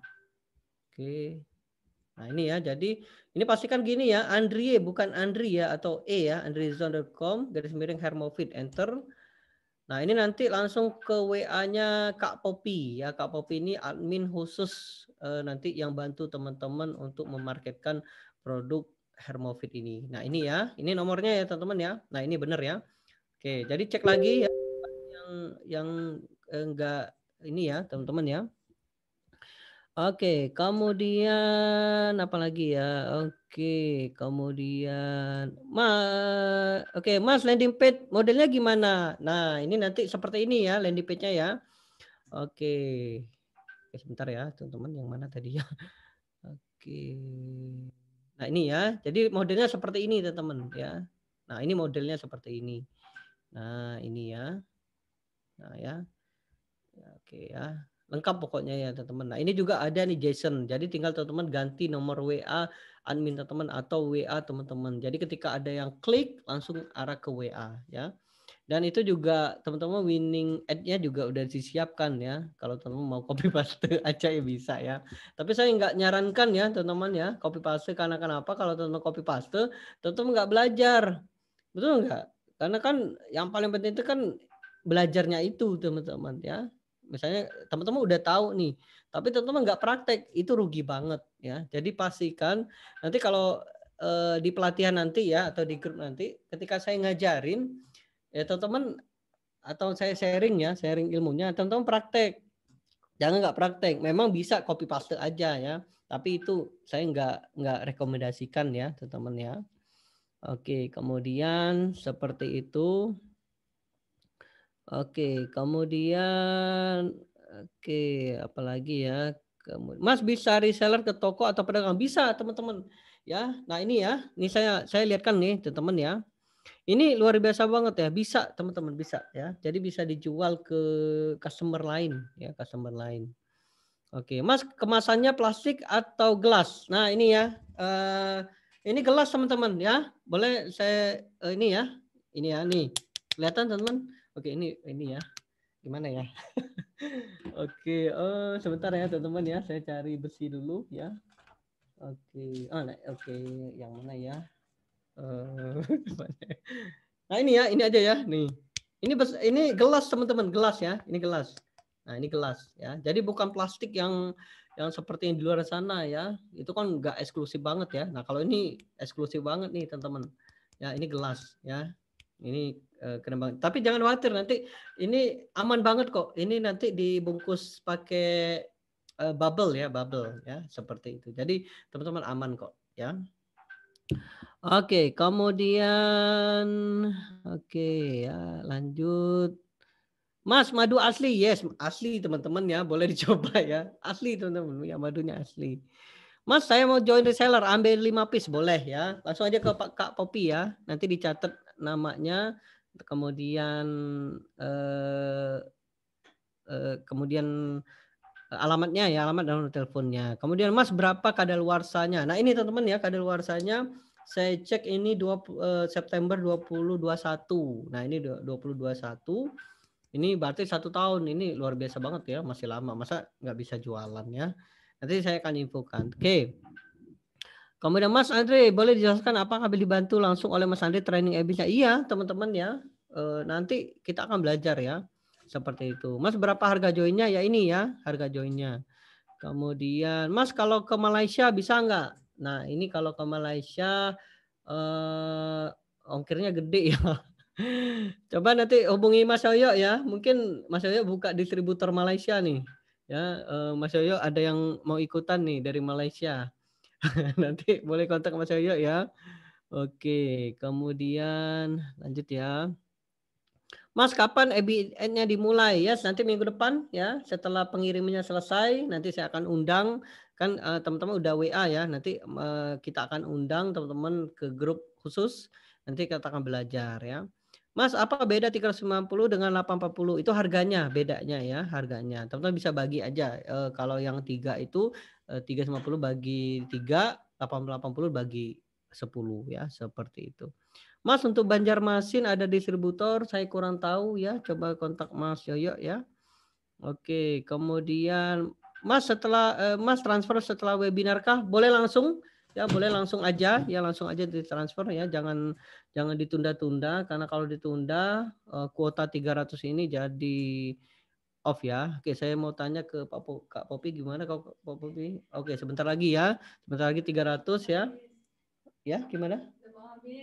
Oke. Nah ini ya, jadi ini pastikan gini ya, Andrie bukan Andri ya, atau ya, andrizon.com _hermofit, enter. Nah ini nanti langsung ke WA-nya Kak Popi ya. Kak Popi ini admin khusus nanti yang bantu teman-teman untuk memarketkan produk Hermofit ini. Nah ini ya, ini nomornya ya teman-teman ya. Nah ini benar ya. Oke, jadi cek lagi ya yang enggak ini ya teman-teman ya. Oke, kemudian apa lagi ya? Oke, kemudian oke, Mas, landing page modelnya gimana? Nah, ini nanti seperti ini ya landing page-nya ya. Oke. Oke, sebentar ya, teman-teman, yang mana tadi ya? Oke. Nah, ini ya. Jadi modelnya seperti ini, teman-teman ya. Nah, ini modelnya seperti ini. Nah, ini ya. Nah, ya. Oke ya. Lengkap pokoknya ya teman-teman. Nah ini juga ada nih Jason. Jadi tinggal teman-teman ganti nomor WA admin teman-teman atau WA teman-teman. Jadi ketika ada yang klik langsung arah ke WA ya. Dan itu juga teman-teman winning ad-nya juga udah disiapkan ya. Kalau teman-teman mau copy paste aja ya bisa ya. Tapi saya nggak nyarankan ya teman-teman ya copy paste, karena kenapa? Kalau teman-teman copy paste teman-teman nggak belajar. Betul nggak? Karena kan yang paling penting itu kan belajarnya itu teman-teman ya. Misalnya teman-teman udah tahu nih, tapi teman-teman nggak praktek, itu rugi banget ya. Jadi pastikan nanti kalau di pelatihan nanti ya atau di grup nanti, ketika saya ngajarin ya teman-teman atau saya sharing ya, sharing ilmunya, teman-teman praktek. Jangan nggak praktek. Memang bisa copy paste aja ya, tapi itu saya nggak rekomendasikan ya teman-teman ya. Oke, kemudian seperti itu. Oke, kemudian oke, apalagi ya? Mas bisa reseller ke toko atau pedagang? Bisa, teman-teman. Ya. Nah, ini ya. Ini saya lihatkan nih, teman-teman ya. Ini luar biasa banget ya. Bisa, teman-teman, bisa ya. Jadi bisa dijual ke customer lain ya, customer lain. Oke, Mas, kemasannya plastik atau gelas? Nah, ini ya. Ini gelas, teman-teman ya. Boleh saya ini ya. Ini ya, nih. Kelihatan, teman-teman? Oke, ini ya. Gimana ya? Oke, sebentar ya teman-teman ya, saya cari besi dulu ya. Oke, oke, yang mana ya? Nah ini ya, ini aja ya, nih. Ini gelas teman-teman, gelas ya, ini gelas. Nah ini gelas ya, jadi bukan plastik yang seperti yang di luar sana ya, itu kan nggak eksklusif banget ya. Nah kalau ini eksklusif banget nih teman-teman. Ya ini gelas ya. Ini keren banget. Tapi jangan khawatir, nanti ini aman banget kok. Ini nanti dibungkus pakai bubble ya, seperti itu. Jadi teman-teman aman kok ya. Oke, kemudian oke ya, lanjut. Mas, madu asli, yes, asli teman-teman ya, boleh dicoba ya. Asli teman-teman, ya madunya asli. Mas, saya mau join reseller, ambil 5 piece boleh ya. Langsung aja ke Pak Kak Popi ya. Nanti dicatat namanya, kemudian kemudian alamatnya ya, alamat dan teleponnya. Kemudian Mas, berapa kadaluarsanya? Nah, ini teman-teman ya, kadaluarsanya saya cek ini September 2021. Nah, ini 2021. Ini berarti 1 tahun. Ini luar biasa banget ya, masih lama. Masa nggak bisa jualan ya? Nanti saya akan infokan. Oke. Kemudian Mas Andre, boleh dijelaskan apakah dibantu langsung oleh Mas Andre training ebitnya? Iya, teman-teman ya. Nanti kita akan belajar ya. Seperti itu. Mas, berapa harga joinnya? Ya ini ya, harga joinnya. Kemudian Mas, kalau ke Malaysia bisa nggak? Nah, ini kalau ke Malaysia ongkirnya gede ya. Coba nanti hubungi Mas Yoyo ya. Mungkin Mas Yoyo buka distributor Malaysia nih. Ya, Mas Yoyo ada yang mau ikutan nih dari Malaysia. Nanti boleh kontak Mas Yoyo ya. Oke, kemudian lanjut ya. Mas, kapan EBN-nya dimulai? Ya, nanti minggu depan ya. Setelah pengirimannya selesai, nanti saya akan undang. Kan teman-teman udah WA ya. Nanti kita akan undang teman-teman ke grup khusus. Nanti kita akan belajar ya. Mas, apa beda 390 dengan 840? Itu harganya, bedanya ya, harganya. Teman-teman bisa bagi aja. Kalau yang 3 itu 390 bagi 3, 880 bagi 10 ya, seperti itu. Mas, untuk Banjarmasin ada distributor, saya kurang tahu ya. Coba kontak Mas Yoyo ya. Oke, kemudian Mas Mas transfer setelah webinar kah? Boleh langsung ya, boleh langsung aja ya, langsung aja ditransfer ya, jangan ditunda-tunda karena kalau ditunda kuota 300 ini jadi off ya. Oke, saya mau tanya ke Kak Popi gimana Kak Popi? Oke, sebentar lagi ya. Sebentar lagi 300 ya. Ya, gimana?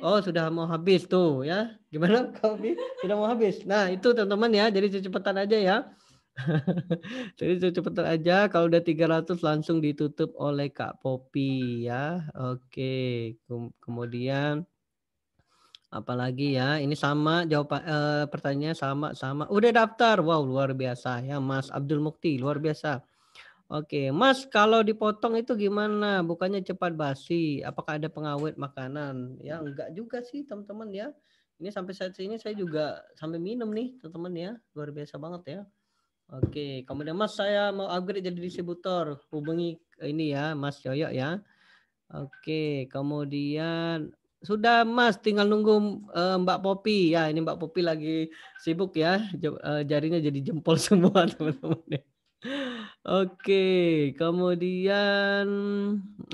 Oh, sudah mau habis tuh ya. Gimana Kak Popi? Sudah mau habis. Nah, itu teman-teman ya. Jadi cepetan aja ya. Jadi cepetan aja, kalau udah 300 langsung ditutup oleh Kak Popi ya. Oke, kemudian apalagi ya? Ini sama jawaban pertanyaannya sama. Udah daftar. Wow, luar biasa ya Mas Abdul Mukti, luar biasa. Oke, Mas kalau dipotong itu gimana? Bukannya cepat basi. Apakah ada pengawet makanan? Ya enggak juga sih teman-teman ya. Ini sampai saat ini saya juga sampai minum nih teman-teman ya. Luar biasa banget ya. Oke, kemudian Mas saya mau upgrade jadi distributor. Hubungi ini ya Mas Yoyo ya. Oke, kemudian sudah Mas tinggal nunggu Mbak Popi ya. Ini Mbak Popi lagi sibuk ya. Jarinya jadi jempol semua teman-teman ya. Oke, kemudian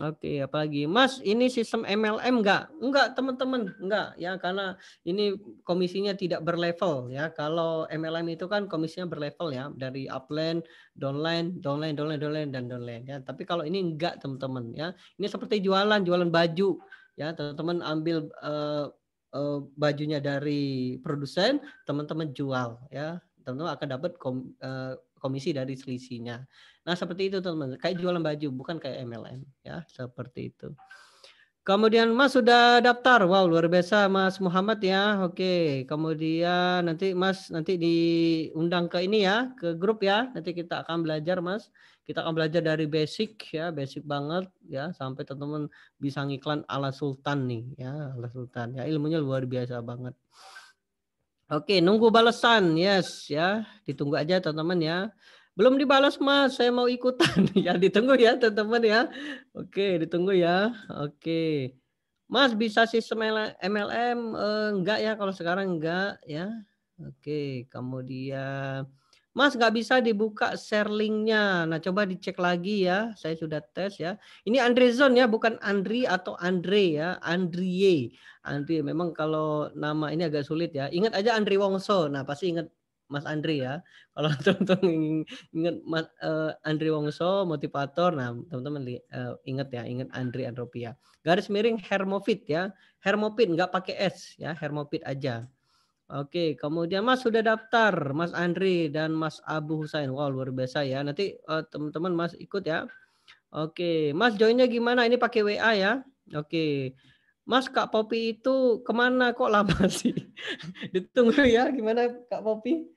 oke, apalagi Mas ini sistem MLM enggak? Enggak teman-teman, enggak ya karena ini komisinya tidak berlevel ya. Kalau MLM itu kan komisinya berlevel ya dari upline, downline dan downline ya. Tapi kalau ini enggak teman-teman ya. Ini seperti jualan baju ya. Teman-teman ambil bajunya dari produsen, teman-teman jual ya. Teman-teman akan dapat komisi dari selisihnya. Nah, seperti itu teman-teman. Kayak jualan baju, bukan kayak MLM ya, seperti itu. Kemudian Mas sudah daftar. Wow, luar biasa Mas Muhammad ya. Oke, kemudian nanti Mas diundang ke ini ya, ke grup ya. Nanti kita akan belajar Mas. Kita akan belajar dari basic ya, basic banget ya, sampai teman-teman bisa ngiklan ala Sultan nih ya, ala Sultan. Ya, ilmunya luar biasa banget. Oke, nunggu balasan. Yes, ya. Ditunggu aja teman-teman ya. Belum dibalas Mas, saya mau ikutan. Ya, ditunggu ya teman-teman ya. Oke, ditunggu ya. Oke. Mas bisa sistem MLM enggak ya, kalau sekarang enggak ya. Oke, kemudian Mas nggak bisa dibuka share linknya. Nah, coba dicek lagi ya. Saya sudah tes ya. Ini Andrezon ya, bukan Andri atau Andre ya. Andrie. Andri, memang kalau nama ini agak sulit ya. Ingat aja Andri Wongso. Nah, pasti ingat Mas Andri ya. Kalau teman-teman ingat Andri Wongso, motivator. Nah, teman-teman ingat ya, ingat Andri Andropia. Garis miring Hermofit ya. Hermofit nggak pakai S ya, Hermofit aja. Oke, kemudian Mas sudah daftar, Mas Andri dan Mas Abu Husain. Wow, luar biasa ya. Nanti teman-teman Mas ikut ya. Oke, Mas joinnya gimana? Ini pakai WA ya. Oke. Mas Kak Popi itu kemana kok lama sih? Ditunggu ya, gimana Kak Popi?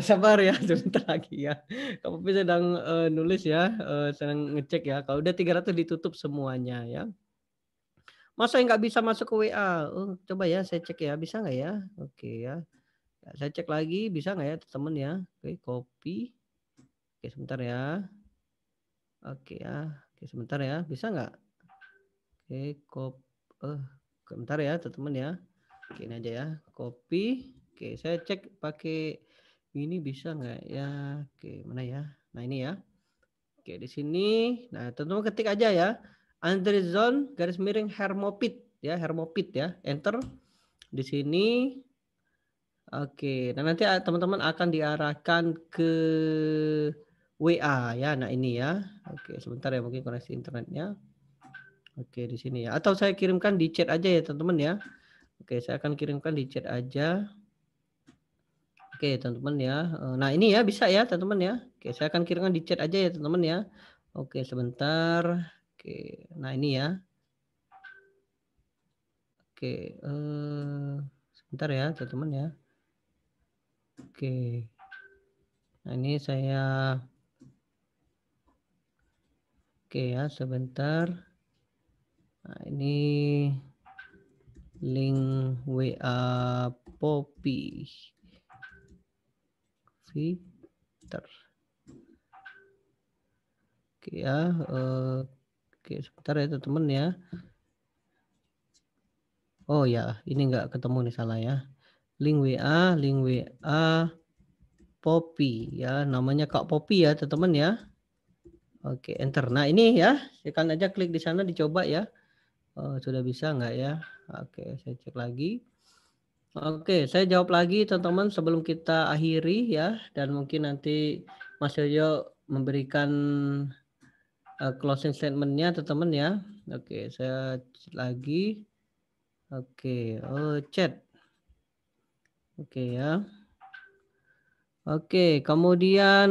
Sabar ya, sebentar lagi ya. Kak Popi sedang nulis ya, sedang ngecek ya. Kalau udah 300 ditutup semuanya ya. Mas saya nggak bisa masuk ke WA. Coba ya saya cek ya, bisa nggak ya? Oke ya. Saya cek lagi, bisa nggak ya teman ya? Oke, copy. Oke, sebentar ya. Oke ya. Oke, sebentar ya. Bisa nggak? Oke, sebentar ya teman-teman ya. Oke, ini aja ya. Copy. Oke, saya cek pakai ini bisa nggak ya? Oke, mana ya? Nah, ini ya. Oke, di sini. Nah, teman-teman ketik aja ya. Andrezon garis miring Hermopit ya, Hermopit ya. Enter. Di sini. Oke, nah nanti teman-teman akan diarahkan ke WA ya. Nah, ini ya. Oke, sebentar ya, mungkin koneksi internetnya. Oke, di sini ya. Atau saya kirimkan di chat aja ya, teman-teman ya. Oke, saya akan kirimkan di chat aja. Oke, teman-teman ya. Nah, ini ya bisa ya, teman-teman ya. Oke, saya akan kirimkan di chat aja ya, teman-teman ya. Oke, sebentar. Oke, nah ini ya. Oke, sebentar ya, teman-teman ya. Oke. Nah, ini saya oke ya, sebentar. Nah, ini link WA Popi. Filter. Oke ya, oke sebentar ya teman-teman ya. Oh ya, ini enggak ketemu nih, salah ya. Link WA Popi ya, namanya Kak Popi ya teman-teman ya. Oke, enter. Nah, ini ya, tekan aja klik di sana dicoba ya. Sudah bisa nggak ya? Oke, saya cek lagi. Oke, saya jawab lagi teman-teman sebelum kita akhiri ya, dan mungkin nanti Mas Yoyo memberikan closing statement-nya teman-teman ya. Oke, saya cek lagi. Oke, chat. Oke ya. Oke, kemudian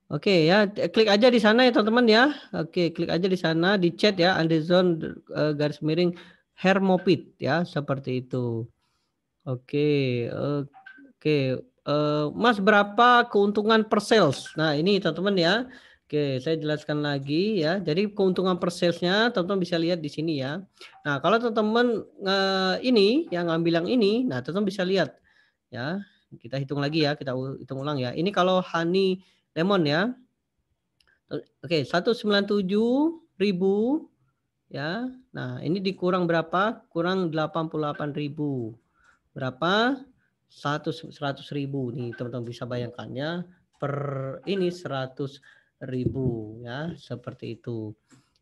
oke ya, klik aja di sana ya teman-teman ya. Oke, klik aja di sana di chat ya, Anderson garis miring Hermopit ya, seperti itu. Oke, oke. Mas, berapa keuntungan per sales? Nah, ini teman-teman ya. Oke, saya jelaskan lagi ya. Jadi keuntungan per salesnya teman-teman bisa lihat di sini ya. Nah, kalau teman-teman ini yang ngambil yang ini, nah teman-teman bisa lihat ya. Kita hitung lagi ya, kita hitung ulang ya. Ini kalau honey lemon ya. Oke, 197.000 ya. Nah, ini dikurang berapa? Kurang 88.000. Berapa? 100.000 nih teman-teman bisa bayangkannya per ini 100.000 ya, seperti itu.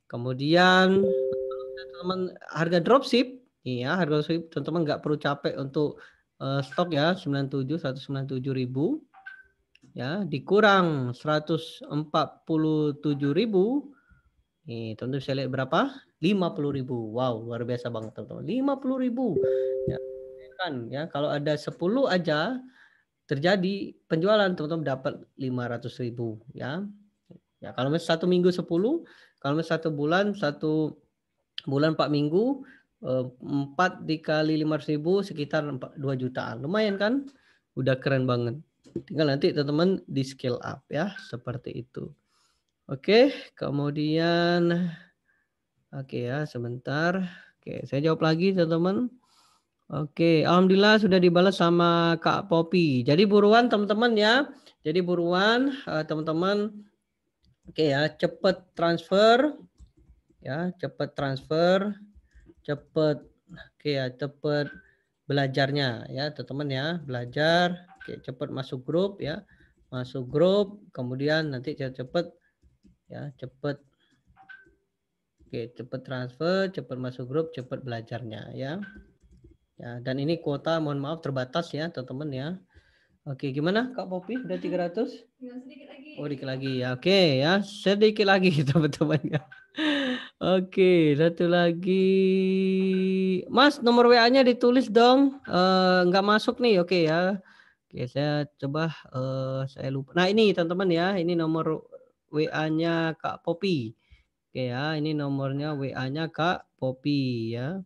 Kemudian teman-teman harga dropship ya, harga dropship teman-teman nggak perlu capek untuk stok ya, 197.000 ya, dikurang 147.000. Nih teman-teman bisa lihat berapa? 50.000. Wow, luar biasa banget teman-teman, 50.000 ya. Kan ya, kalau ada 10 aja terjadi penjualan teman-teman dapat 500.000 ya. Ya, kalau misalnya 1 minggu 10, kalau misalnya 1 bulan 4 minggu 4 dikali 500.000 sekitar 2 jutaan. Lumayan kan? Udah keren banget. Tinggal nanti teman-teman di scale up ya, seperti itu. Oke, kemudian oke ya, sebentar. Oke, saya jawab lagi teman-teman. Oke, alhamdulillah sudah dibalas sama Kak Popi. Jadi buruan teman-teman ya. Jadi buruan teman-teman. Oke ya, cepet transfer ya, cepet transfer, cepet oke ya, cepet belajarnya ya, teman-teman ya, belajar. Oke, cepet masuk grup ya. Masuk grup, kemudian nanti cepet ya, cepet oke, cepet transfer, cepet masuk grup, cepet belajarnya ya. Ya, dan ini kuota mohon maaf terbatas ya teman-teman ya. Oke, gimana Kak Popi? Udah 300? Sedikit lagi. Oh, dikit lagi ya. Oke ya, sedikit lagi teman-teman ya. Oke, satu lagi. Mas, nomor WA-nya ditulis dong. Nggak masuk nih. Oke ya. Oke, saya coba saya lupa. Nah, ini teman-teman ya, ini nomor WA-nya Kak Popi. Oke ya, ini nomornya WA-nya Kak Popi ya.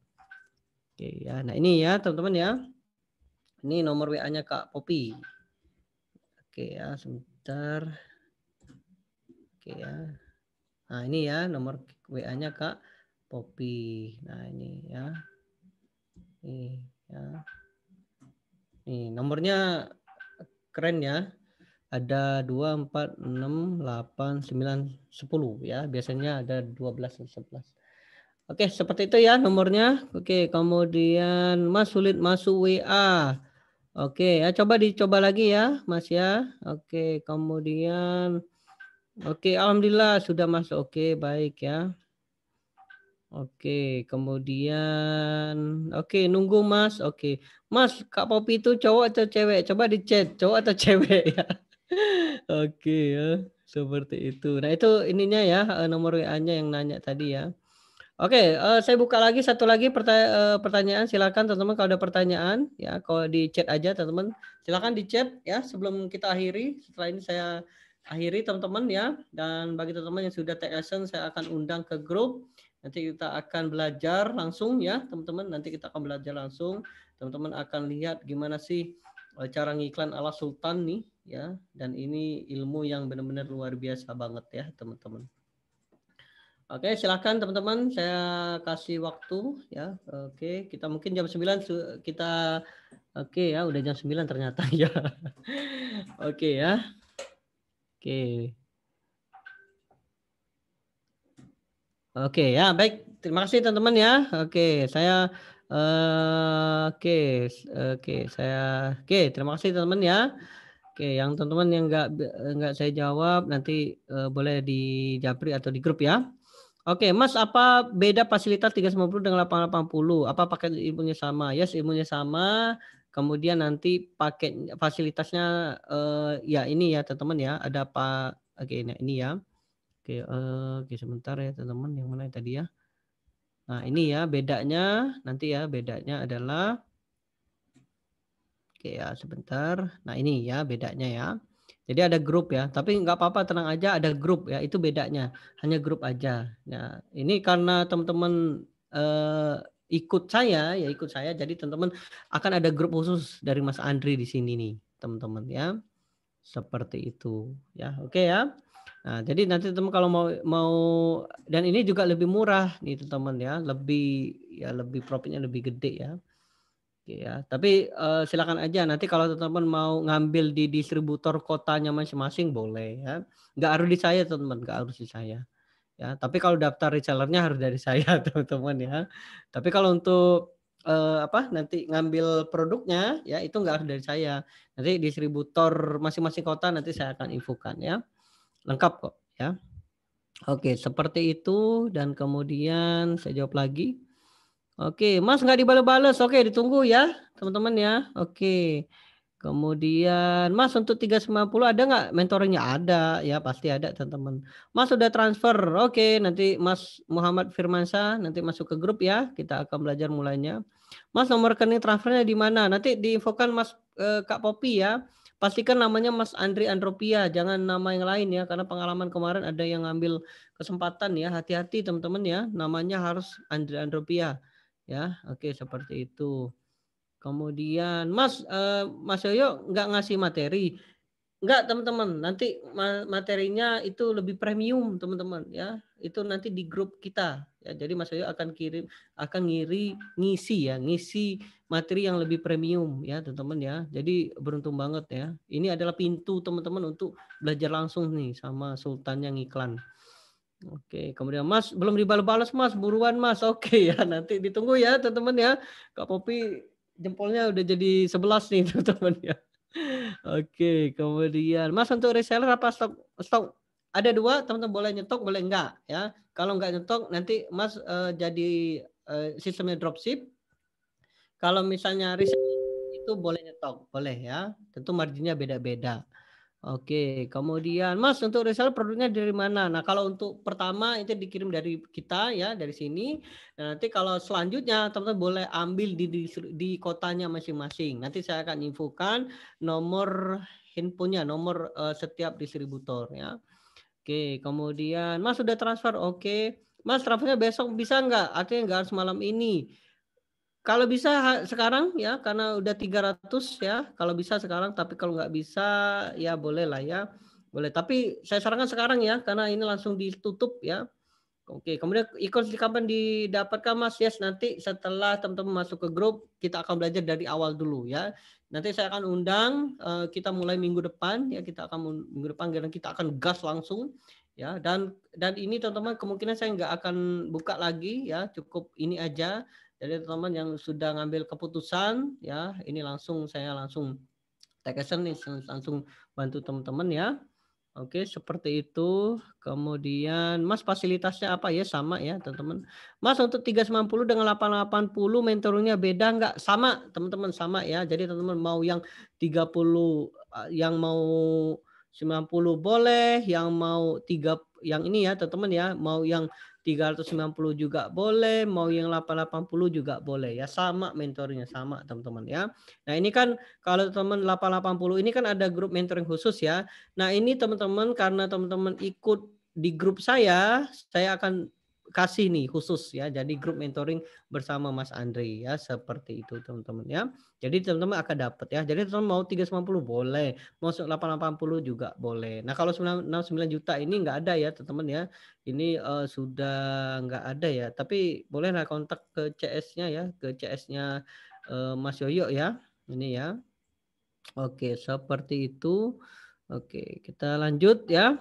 Oke ya, nah ini ya teman-teman ya. Ini nomor WA-nya Kak Popi. Oke ya, sebentar. Oke ya. Nah ini ya nomor WA-nya Kak Popi. Nah ini ya. Nih ya. Nih nomornya keren ya. Ada 2, 4, 6, 8, 9, 10 ya. Biasanya ada 12 dan 11. Oke, seperti itu ya nomornya. Oke, kemudian Mas sulit masuk WA. Oke, ya coba dicoba lagi ya, Mas ya. Oke, kemudian oke, alhamdulillah sudah masuk. Oke, baik ya. Oke, kemudian oke, nunggu Mas. Oke. Mas, Kak Popi itu cowok atau cewek? Coba di chat, cowok atau cewek ya. Oke ya, seperti itu. Nah, itu ininya ya, nomor WA-nya yang nanya tadi ya. Oke, saya buka lagi satu lagi pertanyaan. Silakan teman-teman kalau ada pertanyaan ya, kalau di chat aja teman-teman. Silakan di chat ya sebelum kita akhiri. Setelah ini saya akhiri teman-teman ya. Dan bagi teman-teman yang sudah take action, saya akan undang ke grup. Nanti kita akan belajar langsung ya teman-teman. Nanti kita akan belajar langsung. Teman-teman akan lihat gimana sih cara ngiklan ala Sultan nih ya. Dan ini ilmu yang benar-benar luar biasa banget ya teman-teman. Oke, silakan teman-teman, saya kasih waktu ya. Oke, kita mungkin jam 9 kita oke ya, udah jam 9 ternyata ya. Oke ya. Oke. Oke ya, baik. Terima kasih teman-teman ya. Oke, saya oke, terima kasih teman-teman ya. Oke, yang teman-teman yang nggak saya jawab nanti boleh di Japri atau di grup ya. Oke, Mas, apa beda fasilitas 350 dengan 880? Apa paket ilmunya sama? Yes, ilmunya sama. Kemudian nanti paket fasilitasnya ya ini ya teman-teman ya. Ada apa? Oke, nah ini ya. Oke, oke sebentar ya teman-teman. Yang mana tadi ya? Nah ini ya bedanya. Nanti ya bedanya adalah. Oke ya sebentar. Nah ini ya bedanya ya. Jadi ada grup ya, tapi nggak apa-apa tenang aja ada grup ya, itu bedanya. Hanya grup aja. Nah ini karena teman-teman ikut saya, ya ikut saya, jadi teman-teman akan ada grup khusus dari Mas Andri di sini nih, teman-teman ya. Seperti itu ya, oke ya. Nah jadi nanti teman kalau mau dan ini juga lebih murah nih teman-teman ya, lebih profitnya lebih gede ya. Ya, tapi silakan aja nanti kalau teman-teman mau ngambil di distributor kotanya masing-masing boleh ya. Nggak harus di saya teman-teman, nggak harus di saya. Ya, tapi kalau daftar resellernya harus dari saya teman-teman ya. Tapi kalau untuk nanti ngambil produknya ya itu nggak harus dari saya. Nanti distributor masing-masing kota nanti saya akan infokan ya. Lengkap kok ya. Oke, seperti itu dan kemudian saya jawab lagi. Oke, Mas nggak dibales-bales. Oke, ditunggu ya, teman-teman ya. Oke. Kemudian Mas untuk 390 ada nggak mentoringnya? Ada ya, pasti ada teman-teman. Mas sudah transfer. Oke, nanti Mas Muhammad Firmansyah nanti masuk ke grup ya. Kita akan belajar mulainya. Mas nomor rekening transfernya di mana? Nanti diinfokan Mas Kak Popi ya. Pastikan namanya Mas Andri Andropia, jangan nama yang lain ya, karena pengalaman kemarin ada yang ngambil kesempatan ya. Hati-hati teman-teman ya, namanya harus Andri Andropia. Ya, oke seperti itu. Kemudian Mas Yoyo nggak ngasih materi. Enggak teman-teman, nanti materinya itu lebih premium teman-teman ya. Itu nanti di grup kita ya. Jadi Mas Yoyo akan ngisi materi yang lebih premium ya teman-teman ya. Jadi beruntung banget ya. Ini adalah pintu teman-teman untuk belajar langsung nih sama Sultan yang iklan. Oke, kemudian Mas belum dibalas-balas Mas, buruan Mas. Oke ya, nanti ditunggu ya teman-teman ya. Kak Popi jempolnya udah jadi 11 nih teman-teman ya. Oke, kemudian Mas untuk reseller apa stok ada 2, teman-teman boleh nyetok boleh enggak ya. Kalau enggak nyetok nanti Mas jadi sistemnya dropship. Kalau misalnya reseller itu boleh nyetok, boleh ya. Tentu marginnya beda-beda. Oke, kemudian Mas untuk reseller produknya dari mana? Nah, kalau untuk pertama itu dikirim dari kita ya, dari sini. Nah, nanti kalau selanjutnya teman-teman boleh ambil di kotanya masing-masing. Nanti saya akan infokan nomor handphonenya, nomor setiap distributor ya. Oke, kemudian Mas sudah transfer. Oke. Mas transfernya besok bisa nggak? Artinya nggak harus malam ini. Kalau bisa sekarang ya karena udah 300 ya, kalau bisa sekarang tapi kalau nggak bisa ya boleh lah ya. Boleh, tapi saya sarankan sekarang ya karena ini langsung ditutup ya. Oke, kemudian e-course kapan didapatkan Mas? Yes, nanti setelah teman-teman masuk ke grup kita akan belajar dari awal dulu ya. Nanti saya akan undang kita mulai minggu depan ya, kita akan minggu depan dan kita akan gas langsung ya. Dan ini teman-teman kemungkinan saya nggak akan buka lagi ya, cukup ini aja. Jadi teman-teman yang sudah ngambil keputusan ya, ini saya langsung take action nih, langsung bantu teman-teman ya. Oke, seperti itu. Kemudian Mas fasilitasnya apa ya? Sama ya, teman-teman. Mas untuk 390 dengan 880 mentornya beda nggak? Sama, teman-teman, sama ya. Jadi teman-teman mau yang 30 yang mau 90 boleh, yang mau yang ini ya, teman-teman ya, mau yang 390 juga boleh, mau yang 880 juga boleh ya. Sama mentornya, sama teman-teman ya. Nah, ini kan kalau teman 880 ini kan ada grup mentoring khusus ya. Nah ini teman-teman karena teman-teman ikut di grup saya akan kasih nih khusus ya. Jadi grup mentoring bersama Mas Andri ya seperti itu teman-teman ya. Jadi teman-teman akan dapat ya. Jadi teman-teman mau 390 boleh, mau 880 juga boleh. Nah kalau 69 juta ini nggak ada ya teman-teman ya. Ini sudah nggak ada ya. Tapi bolehlah kontak ke CS-nya ya, ke CS-nya Mas Yoyo ya. Ini ya. Oke seperti itu. Oke, kita lanjut ya.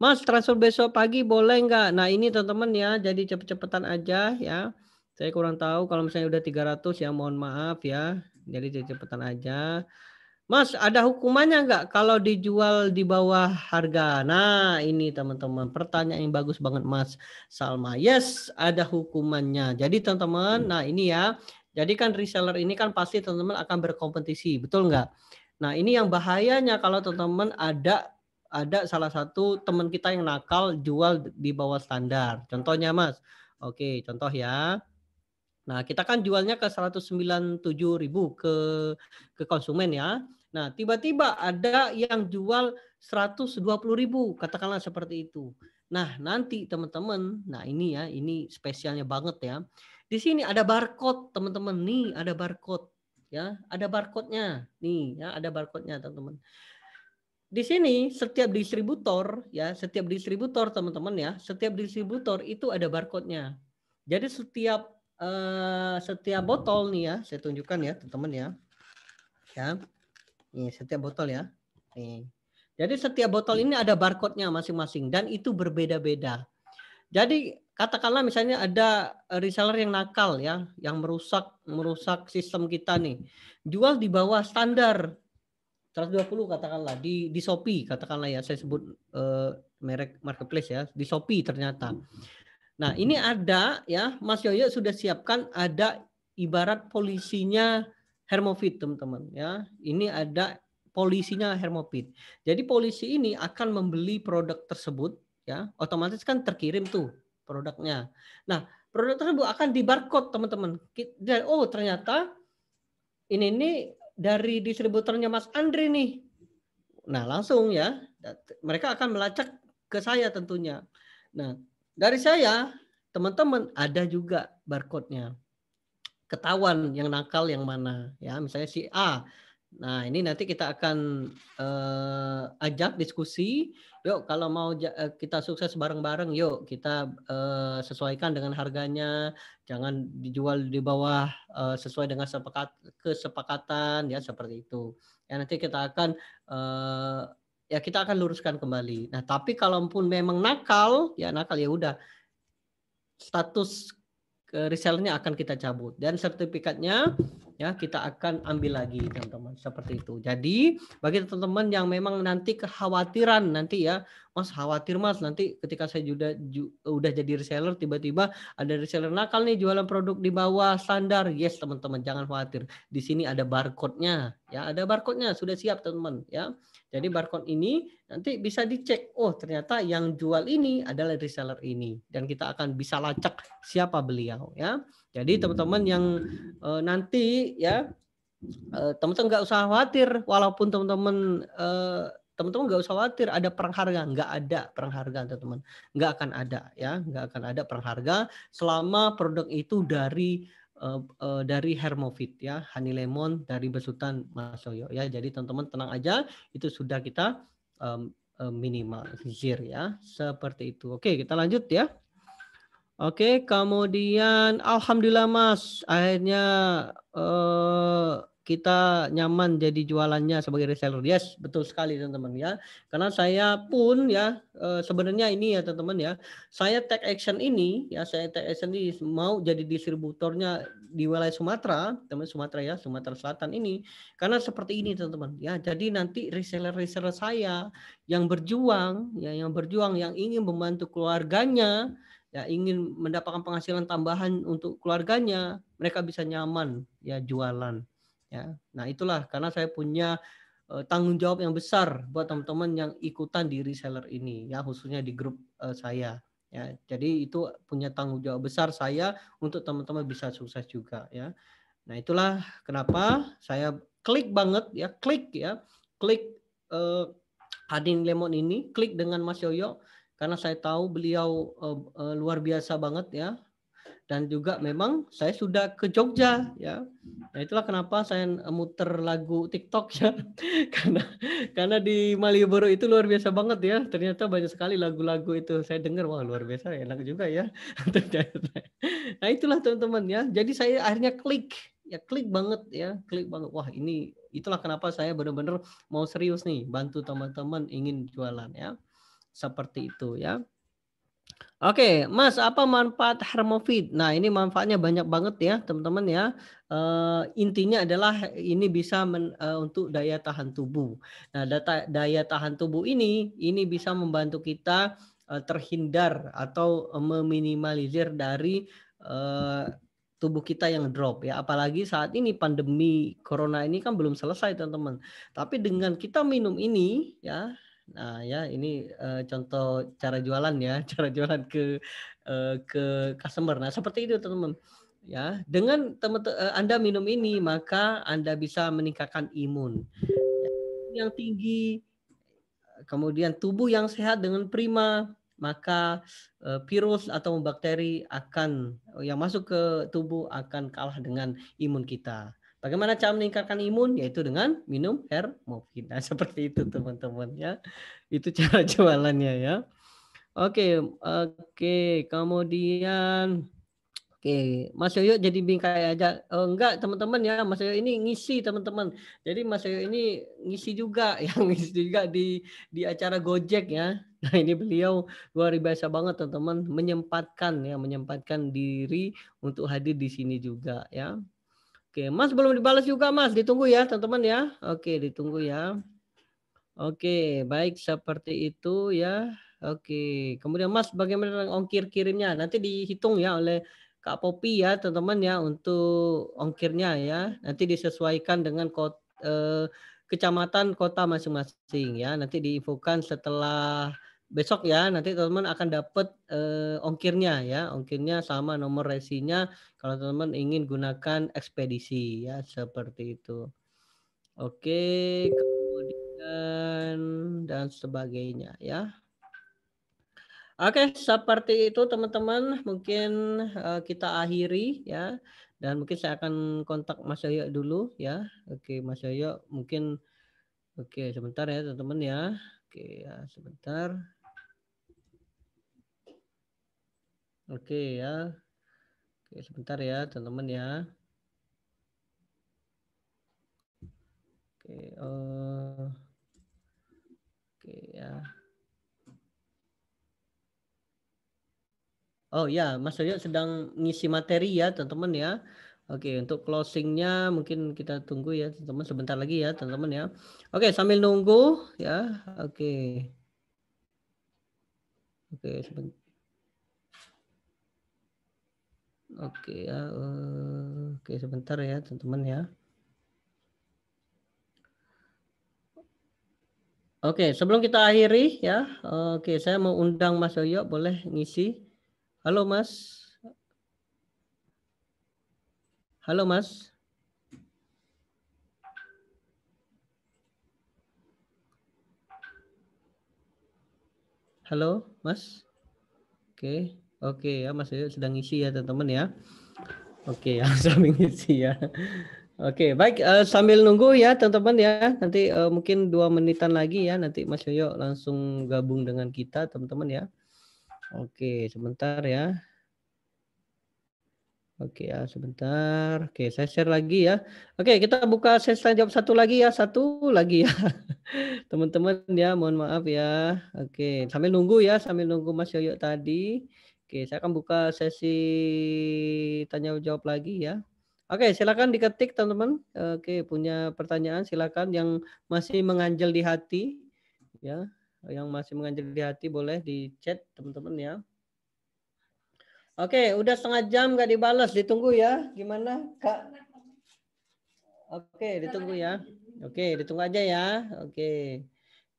Mas, transfer besok pagi boleh nggak? Nah, ini teman-teman ya, jadi cepet-cepetan aja ya. Saya kurang tahu kalau misalnya udah 300 ya mohon maaf ya. Jadi cepet-cepetan aja. Mas, ada hukumannya nggak kalau dijual di bawah harga? Nah, ini teman-teman, pertanyaan yang bagus banget Mas Salma. Yes, ada hukumannya. Jadi teman-teman, nah ini ya, jadi kan reseller ini kan pasti teman-teman akan berkompetisi, betul nggak? Nah, ini yang bahayanya kalau teman-teman ada salah satu teman kita yang nakal jual di bawah standar. Contohnya Mas, oke, contoh ya. Nah, kita kan jualnya ke 197.000 ke konsumen ya. Nah, tiba-tiba ada yang jual 120.000, katakanlah seperti itu. Nah, nanti teman-teman, nah ini ya, ini spesialnya banget ya. Di sini ada barcode, teman-teman. Nih, ada barcode ya, ada barcode-nya. Nih, ya, ada barcode-nya, teman-teman. Di sini setiap distributor ya, setiap distributor teman-teman ya, setiap distributor itu ada barcode-nya. Jadi setiap botol nih ya, saya tunjukkan ya teman-teman ya. Ya. Nih, setiap botol ya. Nih. Jadi setiap botol ini ada barcode-nya masing-masing dan itu berbeda-beda. Jadi katakanlah misalnya ada reseller yang nakal ya, yang merusak sistem kita nih. Jual di bawah standar 120 katakanlah di Shopee katakanlah ya, saya sebut merek marketplace ya, di Shopee ternyata. Nah, ini ada ya, Mas Yoyo sudah siapkan ada ibarat polisinya Hermofit, teman-teman ya. Ini ada polisinya Hermofit. Jadi polisi ini akan membeli produk tersebut ya, otomatis kan terkirim tuh produknya. Nah, produk tersebut akan di barcode, teman-teman. Oh, ternyata ini nih dari distributornya Mas Andri nih. Nah, langsung ya, mereka akan melacak ke saya tentunya. Nah, dari saya, teman-teman ada juga barcode-nya. Ketahuan yang nakal yang mana. Ya, misalnya si A. Nah, ini nanti kita akan ajak diskusi. Yuk, kalau mau kita sukses bareng-bareng, yuk kita sesuaikan dengan harganya. Jangan dijual di bawah sesuai dengan kesepakatan, ya seperti itu. Ya, nanti kita akan ya kita akan luruskan kembali. Nah, tapi kalaupun memang nakal ya udah status resellernya akan kita cabut dan sertifikatnya ya kita akan ambil lagi teman-teman seperti itu. Jadi bagi teman-teman yang memang nanti kekhawatiran nanti ya, Mas khawatir Mas nanti ketika saya udah jadi reseller tiba-tiba ada reseller nakal nih jualan produk di bawah standar. Yes teman-teman jangan khawatir. Di sini ada barcode-nya ya, ada barcode-nya sudah siap teman-teman ya. Jadi barcode ini nanti bisa dicek, oh ternyata yang jual ini adalah reseller ini dan kita akan bisa lacak siapa beliau ya. Jadi teman-teman yang nanti ya teman-teman nggak usah khawatir walaupun teman-teman nggak usah khawatir ada perang harga, nggak ada perang harga teman-teman, nggak akan ada ya, nggak akan ada perang harga selama produk itu dari Hermofit ya, Honey Lemon dari besutan Mas Yoyo ya. Jadi teman-teman tenang aja, itu sudah kita minimalisir ya, seperti itu. Oke, kita lanjut ya. Oke, kemudian alhamdulillah Mas, akhirnya kita nyaman jadi jualannya sebagai reseller. Yes, betul sekali teman-teman ya. Karena saya pun ya sebenarnya ini ya teman-teman ya, saya take action ini mau jadi distributornya di wilayah Sumatera, teman Sumatera ya, Sumatera Selatan ini. Karena seperti ini teman-teman ya. Jadi nanti reseller-reseller saya yang berjuang yang ingin membantu keluarganya ya ingin mendapatkan penghasilan tambahan untuk keluarganya, mereka bisa nyaman ya jualan ya. Nah, itulah karena saya punya tanggung jawab yang besar buat teman-teman yang ikutan di reseller ini ya, khususnya di grup saya ya. Jadi itu punya tanggung jawab besar saya untuk teman-teman bisa sukses juga ya. Nah, itulah kenapa saya klik Honey Lemon ini, klik dengan Mas Yoyo karena saya tahu beliau luar biasa banget ya, dan juga memang saya sudah ke Jogja ya. Nah, itulah kenapa saya muter lagu TikTok ya, karena di Malioboro itu luar biasa banget ya. Ternyata banyak sekali lagu-lagu itu saya dengar, wah luar biasa, enak juga ya. Nah, itulah teman-teman ya. Jadi saya akhirnya klik banget. Wah ini itulah kenapa saya benar-benar mau serius nih bantu teman-teman ingin jualan ya. Seperti itu ya. Oke, Mas, apa manfaat Hermovit? Nah, ini manfaatnya banyak banget ya, teman-teman ya. Intinya adalah ini bisa untuk daya tahan tubuh. Nah, daya tahan tubuh ini bisa membantu kita terhindar atau meminimalisir dari eh, tubuh kita yang drop ya. Apalagi saat ini pandemi corona ini kan belum selesai, teman-teman. Tapi dengan kita minum ini ya. Nah ya ini contoh cara jualan ya, cara jualan ke customer. Nah seperti itu teman-teman. Ya, dengan Anda minum ini maka Anda bisa meningkatkan imun yang tinggi, kemudian tubuh yang sehat dengan prima, maka virus atau bakteri yang masuk ke tubuh akan kalah dengan imun kita. Bagaimana cara meningkatkan imun? Yaitu dengan minum Hermovit. Nah, seperti itu teman-teman ya. Itu cara jualannya ya. Oke, oke. Kemudian oke, Mas Yoyo jadi bingkai aja. Enggak teman-teman ya, Mas Yoyo ini ngisi teman-teman. Jadi Mas Yoyo ini ngisi juga, yang ngisi juga di acara Gojek ya. Nah ini beliau luar biasa banget teman-teman, menyempatkan diri untuk hadir di sini juga ya. Oke, Mas belum dibalas juga Mas, ditunggu ya teman-teman ya. Oke, ditunggu ya. Oke, baik seperti itu ya. Oke, kemudian Mas bagaimana ongkir kirimnya? Nanti dihitung ya oleh Kak Popi ya teman-teman ya untuk ongkirnya ya. Nanti disesuaikan dengan kecamatan kota masing-masing ya. Nanti diinfokan setelah besok ya. Nanti teman-teman akan dapat ongkirnya ya. Ongkirnya sama nomor resinya kalau teman-teman ingin gunakan ekspedisi ya seperti itu. Oke, dan sebagainya ya. Oke, seperti itu teman-teman. Mungkin kita akhiri ya. Dan mungkin saya akan kontak Mas Yoyo dulu ya. Oke, Mas Yoyo mungkin oke sebentar ya teman-teman ya. Oke ya sebentar. Oke ya. Oke sebentar ya teman-teman ya. Oke, oke ya. Oh ya, Mas Yoyo sedang ngisi materi ya, teman-teman ya. Oke, untuk closingnya mungkin kita tunggu ya, teman-teman sebentar lagi ya, teman-teman ya. Oke, sambil nunggu ya. Oke, oke sebentar. Oke ya, oke sebentar ya, teman-teman ya. Oke, sebelum kita akhiri ya. Oke, saya mau undang Mas Yoyo, boleh ngisi. Halo Mas. Halo Mas. Halo Mas. Oke, oke ya Mas Yoyo sedang ngisi ya teman-teman ya. Oke ya, sambil ngisi ya. Oke, baik sambil nunggu ya teman-teman ya. Nanti mungkin 2 menitan lagi ya. Nanti Mas Yoyo langsung gabung dengan kita teman-teman ya. Oke, sebentar ya. Oke ya, sebentar. Oke, saya share lagi ya. Oke, kita buka sesi tanya jawab satu lagi ya. Satu lagi ya. Teman-teman ya, mohon maaf ya. Oke, sambil nunggu ya, sambil nunggu Mas Yoyo tadi. Oke, saya akan buka sesi tanya jawab lagi ya. Oke, silakan diketik teman-teman. Oke, punya pertanyaan silakan yang masih menganjal di hati ya. Yang masih menganjal di hati boleh di chat teman-teman ya. Oke, udah setengah jam nggak dibalas, ditunggu ya. Gimana, Kak? Oke, ditunggu ya. Oke, ditunggu aja ya. Oke.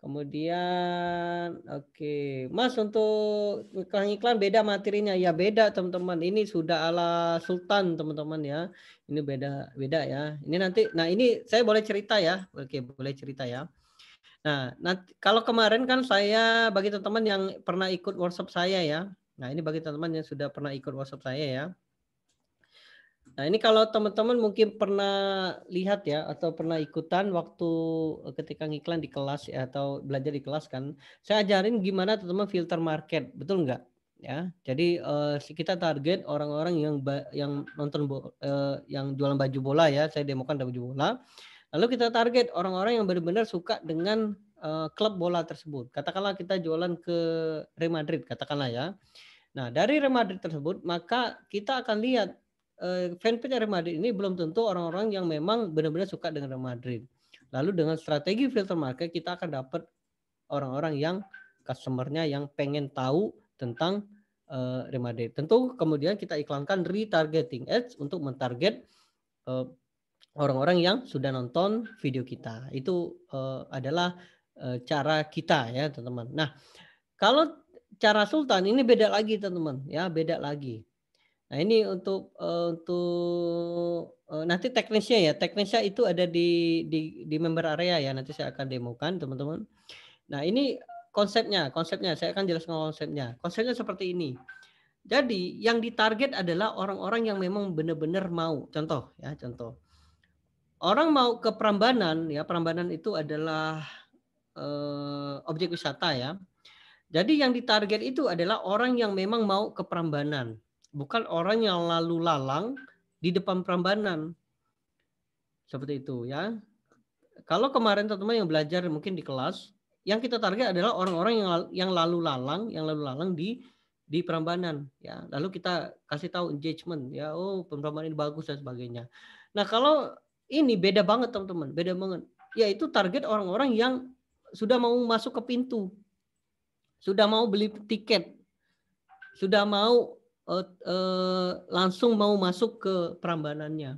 Kemudian, oke. Mas, untuk iklan beda materinya. Ya beda teman-teman. Ini sudah ala Sultan teman-teman ya. Ini beda ya. Ini nanti, nah ini saya boleh cerita ya. Oke, boleh cerita ya. Nah, nanti, kalau kemarin kan saya bagi teman-teman yang pernah ikut workshop saya ya. Nah, ini bagi teman-teman yang sudah pernah ikut workshop saya ya. Nah, ini kalau teman-teman mungkin pernah lihat ya atau pernah ikutan waktu ketika ngiklan di kelas ya atau belajar di kelas kan, saya ajarin gimana teman-teman filter market, betul nggak? Ya, jadi kita target orang-orang yang nonton yang jualan baju bola ya, saya demokan baju bola. Lalu kita target orang-orang yang benar-benar suka dengan klub bola tersebut. Katakanlah kita jualan ke Real Madrid, katakanlah ya. Nah, dari Real Madrid tersebut, maka kita akan lihat fanpage Real Madrid ini belum tentu orang-orang yang memang benar-benar suka dengan Real Madrid. Lalu dengan strategi filter market, kita akan dapat orang-orang yang customer-nya yang pengen tahu tentang Real Madrid. Tentu kemudian kita iklankan retargeting ads untuk mentarget orang-orang yang sudah nonton video kita. Itu adalah cara kita ya teman-teman. Nah, kalau cara Sultan ini beda lagi teman-teman ya, beda lagi. Nah, ini untuk nanti teknisnya ya. Teknisnya itu ada di member area ya. Nanti saya akan demokan teman-teman. Nah, ini konsepnya saya akan jelaskan konsepnya. Konsepnya seperti ini. Jadi yang ditarget adalah orang-orang yang memang benar-benar mau. Contoh. Orang mau ke Prambanan ya, Prambanan itu adalah objek wisata ya. Jadi yang ditarget itu adalah orang yang memang mau ke Prambanan, bukan orang yang lalu lalang di depan Prambanan. Seperti itu ya. Kalau kemarin teman-teman yang belajar mungkin di kelas, yang kita target adalah orang-orang yang lalu lalang di Prambanan ya. Lalu kita kasih tahu engagement ya, oh Prambanan ini bagus dan sebagainya. Nah, kalau ini beda banget teman-teman, beda banget. Yaitu target orang-orang yang sudah mau masuk ke pintu, sudah mau beli tiket, sudah mau langsung mau masuk ke Prambanannya.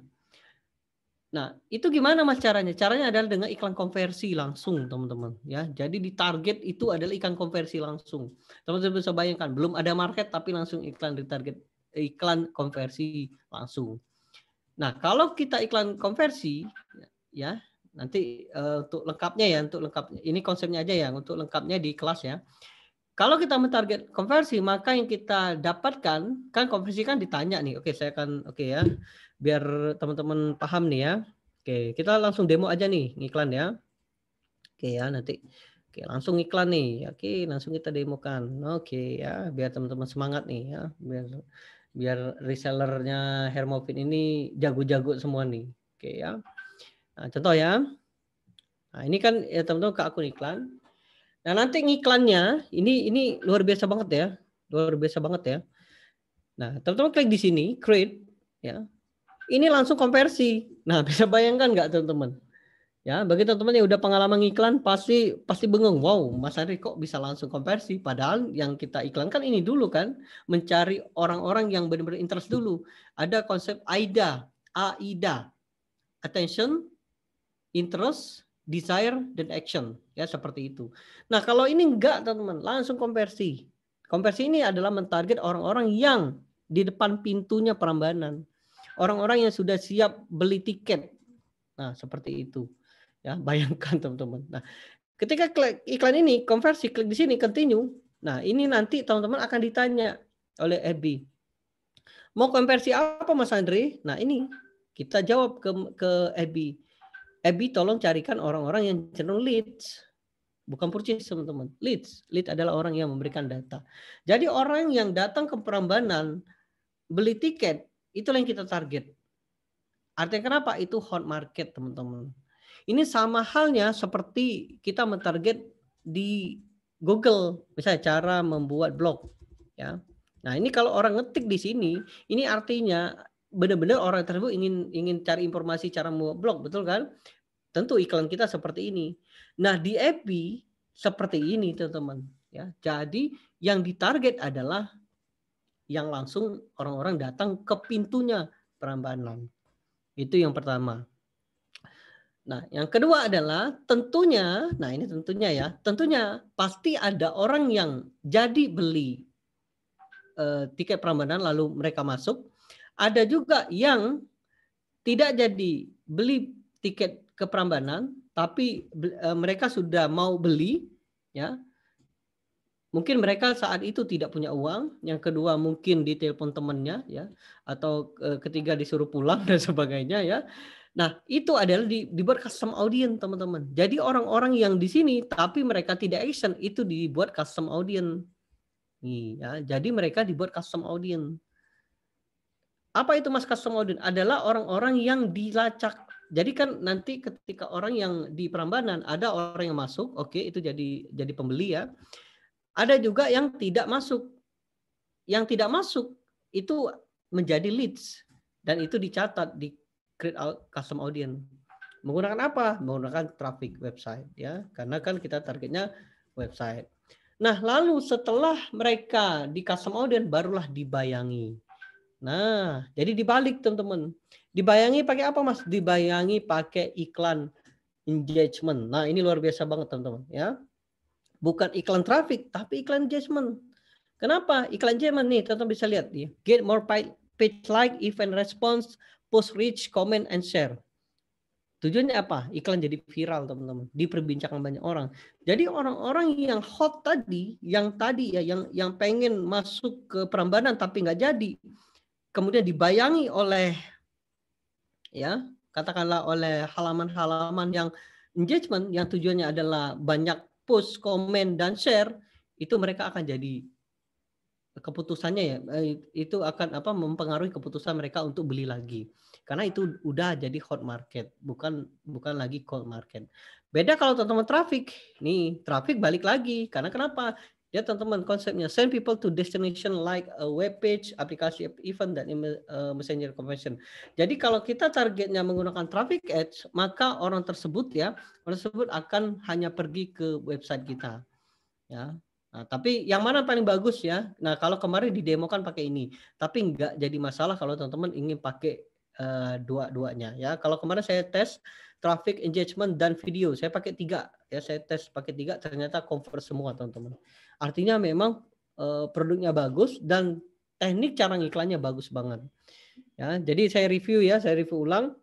Nah, itu gimana Mas caranya? Caranya adalah dengan iklan konversi langsung, teman-teman. Ya, jadi di target itu adalah iklan konversi langsung. Teman-teman bisa bayangkan, belum ada market tapi langsung iklan di target, iklan konversi langsung. Nah, kalau kita iklan konversi, ya nanti untuk lengkapnya ini konsepnya aja ya, untuk lengkapnya di kelas ya. Kalau kita mentarget konversi, maka yang kita dapatkan kan konversi kan ditanya nih. Oke, saya akan ya, biar teman-teman paham nih ya. Oke, kita langsung demo aja nih iklan ya. Oke ya, nanti langsung iklan nih. Oke, langsung kita demokan. Oke ya, biar teman-teman semangat nih ya, biar resellernya Hermofit ini jago-jago semua nih. Oke ya. Nah, contoh ya. Nah, ini kan ya teman-teman ke akun iklan. Nah, nanti ngiklannya ini luar biasa banget ya. Luar biasa banget ya. Nah, teman-teman klik di sini, create ya. Ini langsung konversi. Nah, bisa bayangkan nggak teman-teman? Ya, bagi teman-teman yang udah pengalaman iklan pasti bengong. Wow, Mas Andri kok bisa langsung konversi? Padahal yang kita iklankan ini dulu kan, mencari orang-orang yang benar-benar interest dulu. Ada konsep AIDA, attention, interest, desire, dan action. Ya, seperti itu. Nah, kalau ini enggak teman-teman, langsung konversi. Konversi ini adalah mentarget orang-orang yang di depan pintunya Prambanan. Orang-orang yang sudah siap beli tiket. Nah, seperti itu. Ya, bayangkan teman-teman. Nah, ketika klik iklan ini, konversi, klik di sini, continue. Nah, ini nanti teman-teman akan ditanya oleh Abby. Mau konversi apa Mas Andri? Nah, ini kita jawab ke Abby. Abby tolong carikan orang-orang yang cenderung leads. Bukan purchase teman-teman. Leads adalah orang yang memberikan data. Jadi orang yang datang ke Prambanan beli tiket, itulah yang kita target. Artinya kenapa? Itu hot market teman-teman. Ini sama halnya seperti kita mentarget di Google, misalnya cara membuat blog, ya. Nah, ini kalau orang ngetik di sini, ini artinya benar-benar orang tersebut ingin cari informasi cara membuat blog, betul kan? Tentu iklan kita seperti ini. Nah, di FB seperti ini, teman-teman, ya. Jadi yang ditarget adalah yang langsung orang-orang datang ke pintunya Prambanan. Itu yang pertama. Nah, yang kedua adalah tentunya pasti ada orang yang jadi beli tiket Prambanan lalu mereka masuk. Ada juga yang tidak jadi beli tiket ke Prambanan, tapi mereka sudah mau beli, ya. Mungkin mereka saat itu tidak punya uang. Yang kedua mungkin ditelepon temannya, ya, atau ketiga disuruh pulang dan sebagainya, ya. Nah, itu adalah dibuat custom audience, teman-teman. Jadi orang-orang yang di sini tapi mereka tidak action, itu dibuat custom audience. Nih, ya. Jadi mereka dibuat custom audience. Apa itu Mas custom audience? Adalah orang-orang yang dilacak Jadi kan nanti ketika orang yang di Prambanan ada orang yang masuk, oke, itu jadi pembeli ya. Ada juga yang tidak masuk. Yang tidak masuk itu menjadi leads dan itu dicatat di create custom audience. Menggunakan apa? Menggunakan traffic website ya. Karena kan kita targetnya website. Nah, lalu setelah mereka di custom audience barulah dibayangi. Nah, jadi dibalik teman-teman. Dibayangi pakai apa Mas? Dibayangi pakai iklan engagement. Nah, ini luar biasa banget teman-teman ya. Bukan iklan traffic, tapi iklan engagement. Kenapa? Iklan engagement nih, teman-teman bisa lihat ya. Get more page like, event response, post reach, comment and share. Tujuannya apa? Iklan jadi viral teman-teman, diperbincangkan banyak orang. Jadi orang-orang yang hot tadi, yang pengen masuk ke Prambanan tapi nggak jadi, kemudian dibayangi oleh ya katakanlah oleh halaman-halaman yang engagement yang tujuannya adalah banyak post, komen dan share, itu mereka akan jadi keputusannya ya itu akan mempengaruhi keputusan mereka untuk beli lagi karena itu udah jadi hot market bukan lagi cold market. Beda kalau teman-teman traffic balik lagi karena kenapa ya teman-teman konsepnya send people to destination like a web page, aplikasi event dan messenger conversion. Jadi kalau kita targetnya menggunakan traffic ads maka orang tersebut akan hanya pergi ke website kita ya. Nah, tapi yang mana paling bagus ya? Nah, kalau kemarin didemokan pakai ini, tapi nggak jadi masalah kalau teman-teman ingin pakai dua-duanya ya. Kalau kemarin saya tes traffic engagement dan video, saya pakai 3 ya. Saya tes pakai 3, ternyata convert semua teman-teman. Artinya memang produknya bagus dan teknik cara ngiklannya bagus banget. Ya, jadi saya review ulang.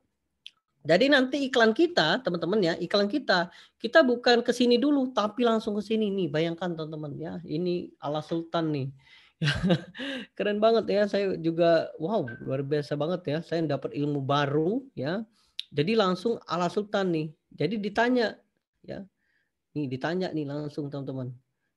Jadi nanti iklan kita, teman-teman ya, kita bukan ke sini dulu, tapi langsung ke sini nih. Bayangkan teman-teman ya, ini ala Sultan nih. Keren banget ya, saya juga wow, luar biasa banget ya. Saya dapat ilmu baru ya. Jadi langsung ala Sultan nih. Jadi ditanya ya. Ditanya nih langsung teman-teman.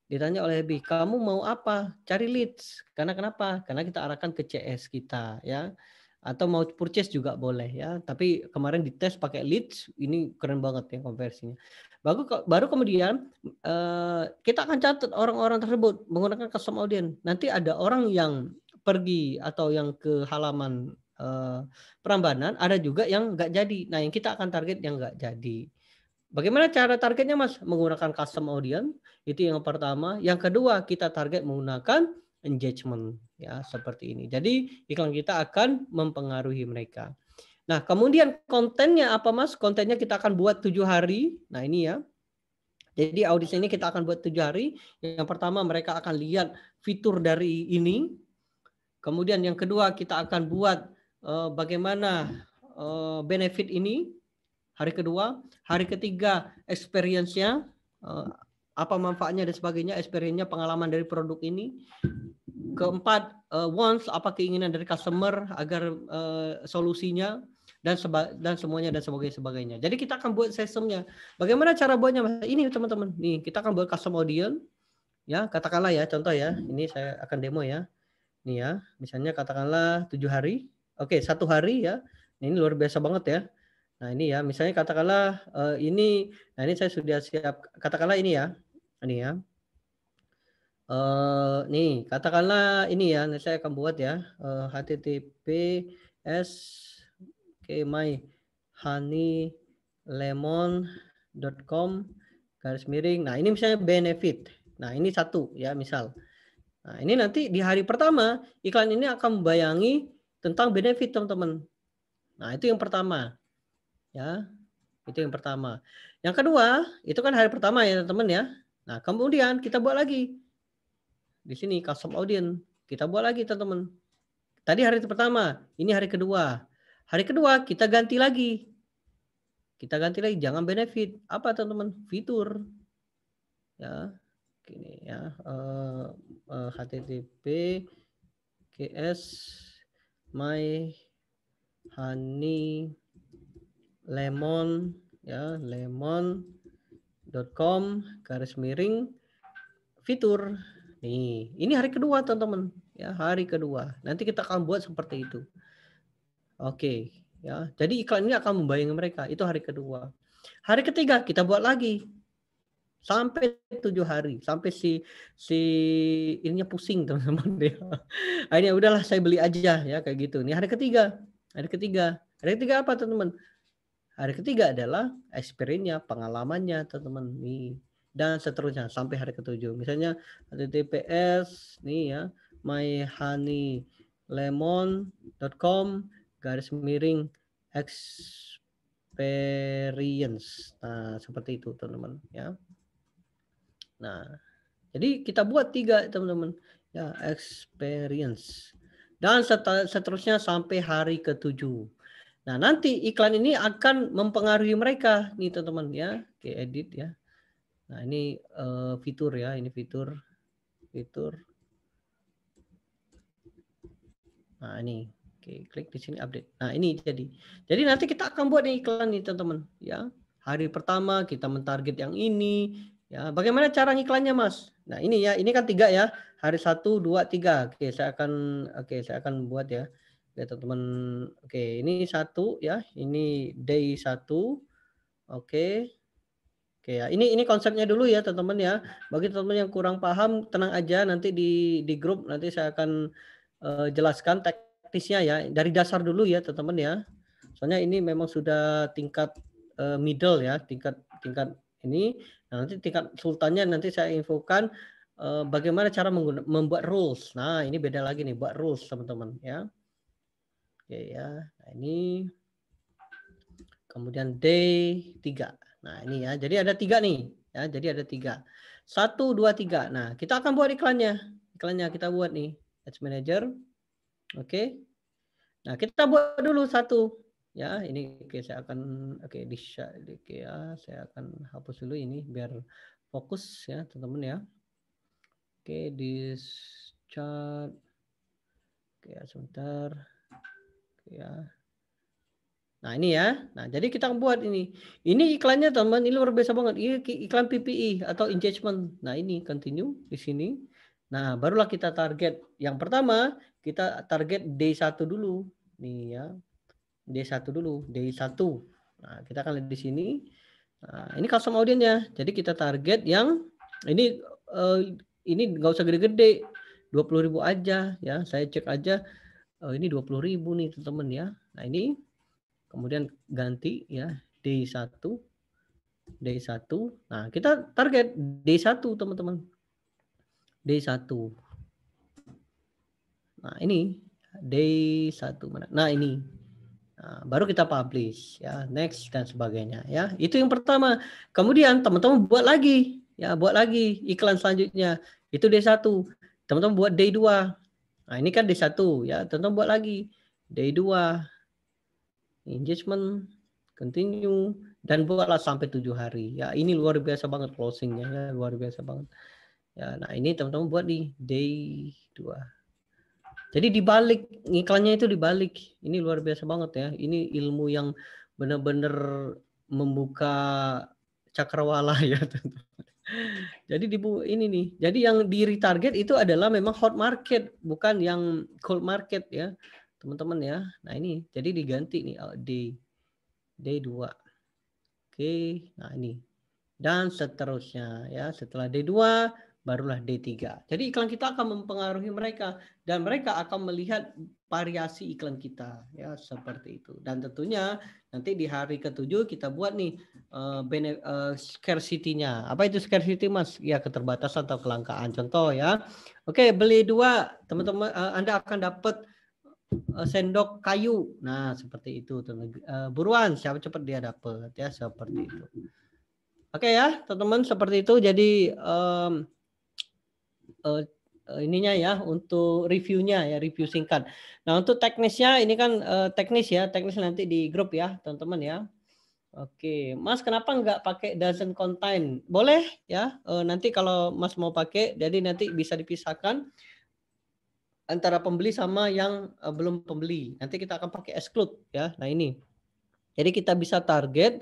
Ditanya oleh Habib, kamu mau apa? Cari leads. Karena kenapa? Karena kita arahkan ke CS kita ya. Atau mau purchase juga boleh ya. Tapi kemarin dites pakai leads, ini keren banget ya konversinya. Baru kemudian kita akan catat orang-orang tersebut menggunakan custom audience. Nanti ada orang yang pergi atau yang ke halaman Prambanan, ada juga yang nggak jadi. Nah, yang kita akan target yang nggak jadi. Bagaimana cara targetnya Mas? Menggunakan custom audience, itu yang pertama. Yang kedua, kita target menggunakan engagement ya seperti ini. Jadi iklan kita akan mempengaruhi mereka. Nah, kemudian kontennya apa Mas? Kontennya kita akan buat 7 hari. Nah, ini ya. Jadi audisi ini kita akan buat 7 hari. Yang pertama mereka akan lihat fitur dari ini. Kemudian yang kedua kita akan buat bagaimana benefit ini. Hari kedua, hari ketiga experience-nya, apa manfaatnya dan sebagainya, experience-nya, pengalaman dari produk ini. Keempat, wants, apa keinginan dari customer agar solusinya dan semuanya dan sebagainya. Jadi kita akan buat sistemnya. Bagaimana cara buatnya? Ini teman-teman, nih kita akan buat custom audience. Ya, katakanlah ya, contoh ya, ini saya akan demo ya. Nih ya, misalnya katakanlah 7 hari. Oke, 1 hari ya. Ini luar biasa banget ya. Nah ini ya, misalnya katakanlah ini, nah ini saya sudah siap, katakanlah ini ya, nih katakanlah ini ya, saya akan buat ya, https myhoneylemon.com /, nah ini misalnya benefit, nah ini 1 ya misal. Nah ini nanti di hari pertama iklan ini akan membayangi tentang benefit teman-teman. Nah itu yang pertama. Ya, itu yang pertama. Yang kedua, itu kan hari pertama ya teman-teman ya. Nah, kemudian kita buat lagi. Di sini custom audience. Kita buat lagi teman-teman. Tadi hari pertama, ini hari kedua. Hari kedua kita ganti lagi. Jangan benefit. Apa teman-teman? Fitur. Ya. Gini ya. https myhoneylemon ya lemon.com fitur. Nih, ini hari kedua teman-teman ya, hari kedua. Nanti kita akan buat seperti itu. Oke. ya. Jadi iklan ini akan membayangi mereka. Itu hari kedua. Hari ketiga kita buat lagi sampai 7 hari, sampai si ininya pusing teman-teman dia. Akhirnya udahlah saya beli aja ya kayak gitu. Ini hari ketiga. Hari ketiga apa teman-teman? Hari ketiga adalah experience-nya, pengalamannya teman-teman nih, dan seterusnya sampai hari ketujuh. Misalnya https nih ya, myhoneylemon.com/experience. Nah, seperti itu teman-teman ya. Nah, jadi kita buat 3 teman-teman ya, experience. Dan seterusnya sampai hari ke-7. Nah, nanti iklan ini akan mempengaruhi mereka nih teman-teman ya. Oke, edit ya. Nah, ini fitur ya, ini fitur. Nah, ini. Oke, klik di sini update. Nah, ini jadi. Jadi nanti kita akan buat nih iklan nih teman-teman ya. Hari pertama kita mentarget yang ini ya. Bagaimana cara ngiklannya, Mas? Nah, ini ya, ini kan 3 ya. Hari 1, 2, 3. Oke, saya akan buat ya. Oke, teman-teman. Oke, ini 1 ya. Ini day 1. Oke. Oke ya. Ini konsepnya dulu ya, teman-teman ya. Bagi teman-teman yang kurang paham, tenang aja, nanti di grup nanti saya akan jelaskan teknisnya ya. Dari dasar dulu ya, teman-teman ya. Soalnya ini memang sudah tingkat middle ya, tingkat ini. Nah, nanti tingkat sultannya nanti saya infokan bagaimana cara membuat rules. Nah, ini beda lagi nih, buat rules teman-teman ya. Oke ya. Nah, ini kemudian day 3. Nah, ini ya. Jadi ada 3 nih ya. Jadi ada 3. 1, 2, 3. Nah, kita akan buat iklannya. Iklannya kita buat nih. Ads Manager. Oke. Nah, kita buat dulu 1 ya. Ini oke, saya akan saya akan hapus dulu ini biar fokus ya, teman-teman ya. Oke, this chart. Oke, sebentar. Oke ya. Nah, ini ya. Nah, jadi kita buat ini. Ini iklannya teman-teman, ini luar biasa banget. Ini iklan PPI atau engagement. Nah, ini continue di sini. Nah, barulah kita target. Yang pertama, kita target day 1 dulu. Nih ya. Day 1 dulu, day 1. Nah, kita akan lihat di sini. Nah, ini custom audience-nya. Jadi kita target yang ini enggak usah gede-gede. 20.000 aja ya. Saya cek aja. Ini 20.000 nih, teman-teman ya. Nah, ini kemudian ganti ya day 1. Nah, kita target day 1 teman-teman. Day 1. Nah, ini day 1 mana? Nah, ini. Nah, baru kita publish ya, next dan sebagainya ya. Itu yang pertama. Kemudian teman-teman buat lagi ya, buat lagi iklan selanjutnya. Itu day 1. Teman-teman buat day 2. Nah, ini kan day 1 ya, teman-teman buat lagi day 2. Engagement, continue, dan buatlah sampai 7 hari. Ya, ini luar biasa banget closingnya ya, luar biasa banget. Ya, nah ini teman-teman buat di day 2. Jadi dibalik, iklannya itu dibalik. Ini luar biasa banget ya. Ini ilmu yang benar-benar membuka cakrawala ya, teman-teman. Jadi ini nih. Jadi yang di retarget itu adalah memang hot market, bukan yang cold market ya, teman-teman ya. Nah, ini jadi diganti nih day 2. Oke, nah ini. Dan seterusnya ya. Setelah day 2 barulah day 3. Jadi iklan kita akan mempengaruhi mereka dan mereka akan melihat variasi iklan kita ya, seperti itu. Dan tentunya nanti di hari ke-7 kita buat nih scarcity-nya. Apa itu scarcity, Mas? Ya, keterbatasan atau kelangkaan. Contoh ya. Oke, beli 2, teman-teman Anda akan dapat sendok kayu. Nah, seperti itu. Buruan, siapa cepat dia dapat ya, seperti itu. Oke ya, teman-teman, seperti itu. Jadi ininya ya, untuk reviewnya ya, review singkat. Nah, untuk teknisnya ini kan teknis nanti di grup ya, teman-teman ya. Oke, Mas, kenapa nggak pakai doesn't contain? Boleh ya, nanti kalau Mas mau pakai, jadi nanti bisa dipisahkan antara pembeli sama yang belum pembeli. Nanti kita akan pakai exclude ya. Nah, ini. Jadi kita bisa target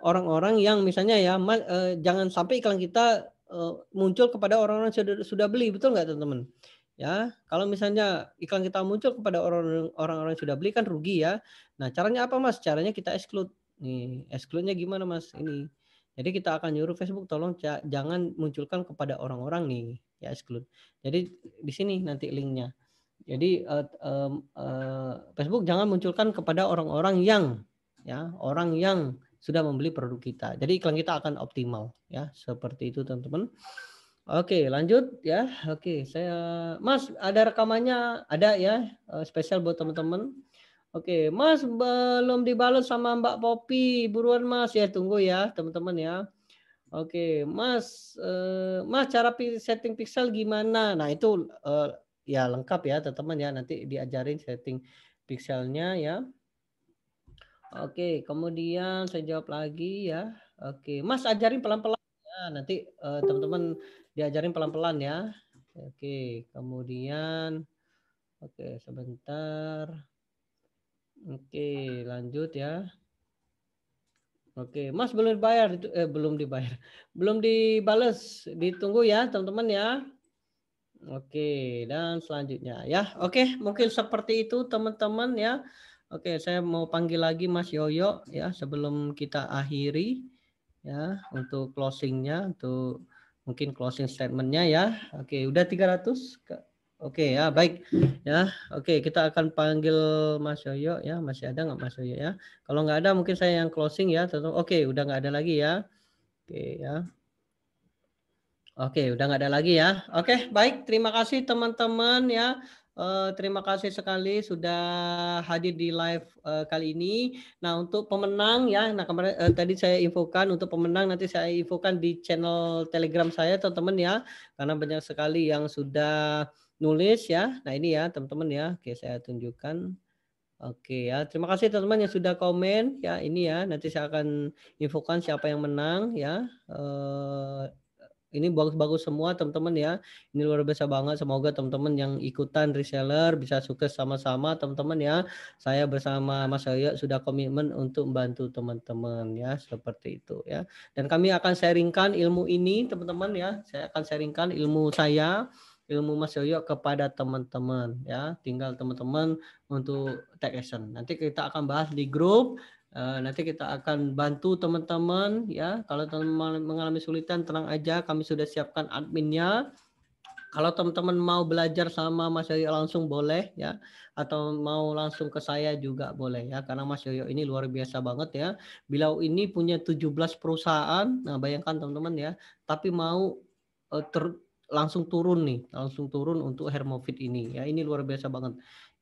orang-orang yang misalnya ya, jangan sampai iklan kita muncul kepada orang-orang yang sudah beli, betul nggak teman-teman? Ya, kalau misalnya iklan kita muncul kepada orang-orang yang sudah beli kan rugi ya. Nah, caranya apa Mas? Caranya kita exclude. Nih, exclude-nya gimana Mas? Ini. Jadi kita akan nyuruh Facebook tolong jangan munculkan kepada orang-orang nih, ya exclude. Jadi di sini nanti linknya. Jadi Facebook jangan munculkan kepada orang-orang yang orang yang sudah membeli produk kita. Jadi iklan kita akan optimal ya, seperti itu teman-teman. Oke, lanjut ya. Oke, Mas ada rekamannya ada ya, spesial buat teman-teman. Oke, Mas belum dibalas sama Mbak Popi. Buruan Mas ya, tunggu ya teman-teman ya. Oke, Mas Mas cara setting pixel gimana? Nah, itu ya lengkap ya teman-teman ya, nanti diajarin setting pixelnya ya. Oke, kemudian saya jawab lagi ya. Oke, Mas ajarin pelan-pelan ya, nanti teman-teman diajarin pelan-pelan ya. Oke, kemudian oke sebentar. Oke, lanjut ya. Oke, Mas belum dibayar itu belum dibayar. Belum dibales, ditunggu ya teman-teman ya. Oke, dan selanjutnya ya. Oke, mungkin seperti itu teman-teman ya. Oke, saya mau panggil lagi Mas Yoyo ya sebelum kita akhiri ya untuk closingnya, untuk mungkin closing statementnya ya. Oke, udah 300. Oke ya, baik ya. Oke, kita akan panggil Mas Yoyo ya. Masih ada nggak Mas Yoyo ya? Kalau nggak ada mungkin saya yang closing ya. Oke, udah nggak ada lagi ya. Oke ya. Oke, udah nggak ada lagi ya. Oke, baik. Terima kasih teman-teman ya. Terima kasih sekali sudah hadir di live kali ini. Nah, untuk pemenang ya, nah kemarin tadi saya infokan untuk pemenang nanti saya infokan di channel Telegram saya teman-teman ya. Karena banyak sekali yang sudah nulis ya. Nah, ini ya teman-teman ya. Oke, saya tunjukkan. Oke ya, terima kasih teman-teman yang sudah komen ya. Ini ya, nanti saya akan infokan siapa yang menang ya. Ini bagus-bagus semua teman-teman ya. Ini luar biasa banget. Semoga teman-teman yang ikutan reseller bisa sukses sama-sama teman-teman ya. Saya bersama Mas Yoyo sudah komitmen untuk membantu teman-teman ya. Seperti itu ya. Dan kami akan sharingkan ilmu ini teman-teman ya. Saya akan sharingkan ilmu saya, ilmu Mas Yoyo kepada teman-teman ya. Tinggal teman-teman untuk take action. Nanti kita akan bahas di grup. Nanti kita akan bantu teman-teman ya. Kalau teman-teman mengalami kesulitan tenang aja, kami sudah siapkan adminnya. Kalau teman-teman mau belajar sama Mas Yoyo langsung boleh ya, atau mau langsung ke saya juga boleh ya, karena Mas Yoyo ini luar biasa banget ya. Beliau ini punya 17 perusahaan. Nah, bayangkan teman-teman ya, tapi mau langsung turun untuk Hermovit ini ya. Ini luar biasa banget.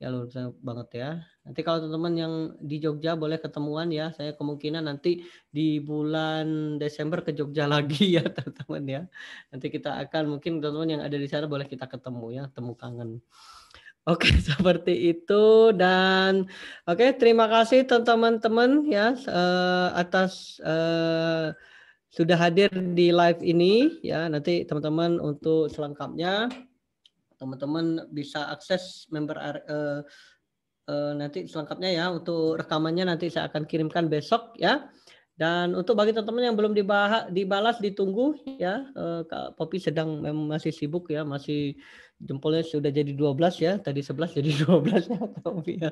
Ya luar biasa banget ya. Nanti kalau teman-teman yang di Jogja boleh ketemuan ya. Saya kemungkinan nanti di bulan Desember ke Jogja lagi ya teman-teman ya. Nanti kita akan mungkin teman-teman yang ada di sana boleh kita ketemu ya, temu kangen. Oke, seperti itu dan oke, terima kasih teman-teman ya atas sudah hadir di live ini ya. Nanti teman-teman untuk selengkapnya teman-teman bisa akses member nanti selengkapnya ya, untuk rekamannya nanti saya akan kirimkan besok ya. Dan untuk bagi teman-teman yang belum dibalas ditunggu ya. Kak Popi sedang masih sibuk ya, masih jempolnya sudah jadi 12 ya, tadi 11 jadi 12 ya Kak Popi ya.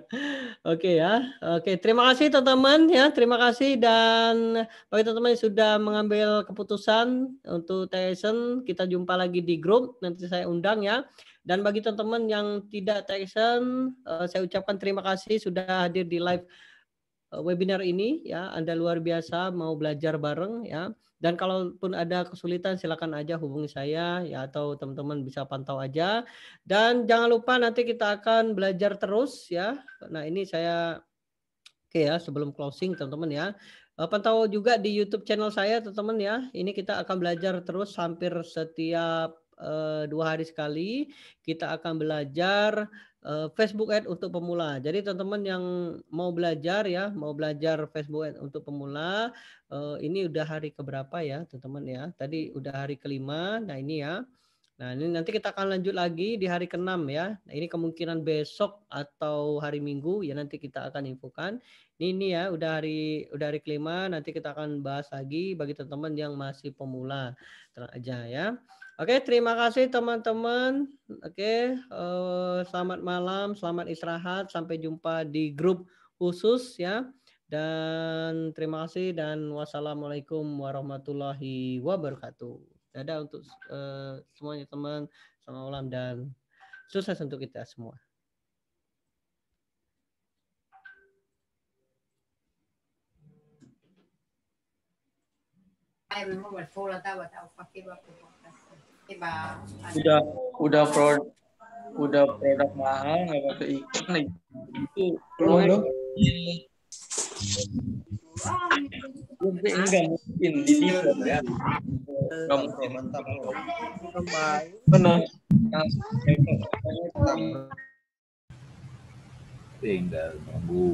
Oke ya. Oke, terima kasih teman-teman ya, terima kasih. Dan bagi teman-teman yang sudah mengambil keputusan untuk Tyson, kita jumpa lagi di grup, nanti saya undang ya. Dan bagi teman-teman yang tidak Tyson, saya ucapkan terima kasih sudah hadir di live webinar ini ya. Anda luar biasa mau belajar bareng ya. Dan kalaupun ada kesulitan silakan aja hubungi saya ya, atau teman-teman bisa pantau aja. Dan jangan lupa nanti kita akan belajar terus ya. Nah, ini saya oke ya, sebelum closing teman-teman ya. Pantau juga di YouTube channel saya teman-teman ya. Ini kita akan belajar terus hampir setiap 2 hari sekali. Kita akan belajar Facebook Ads untuk pemula. Jadi teman-teman yang mau belajar ya, mau belajar Facebook Ads untuk pemula, ini udah hari keberapa ya teman-teman ya. Tadi udah hari kelima. Nah, ini ya. Nah, ini nanti kita akan lanjut lagi di hari ke-6 ya. Nah, ini kemungkinan besok atau hari Minggu ya, nanti kita akan infokan. Ini ya udah hari kelima, nanti kita akan bahas lagi bagi teman-teman yang masih pemula. Tenang aja ya. Oke, terima kasih teman-teman. Oke, selamat malam, selamat istirahat, sampai jumpa di grup khusus ya. Dan terima kasih dan wassalamualaikum warahmatullahi wabarakatuh. Dadah untuk semuanya teman, selamat malam dan sukses untuk kita semua. Udah produk mahal nggak pakai iklan lagi. Itu enggak mungkin di desain ya. Mantap. Benar. Tinggal nunggu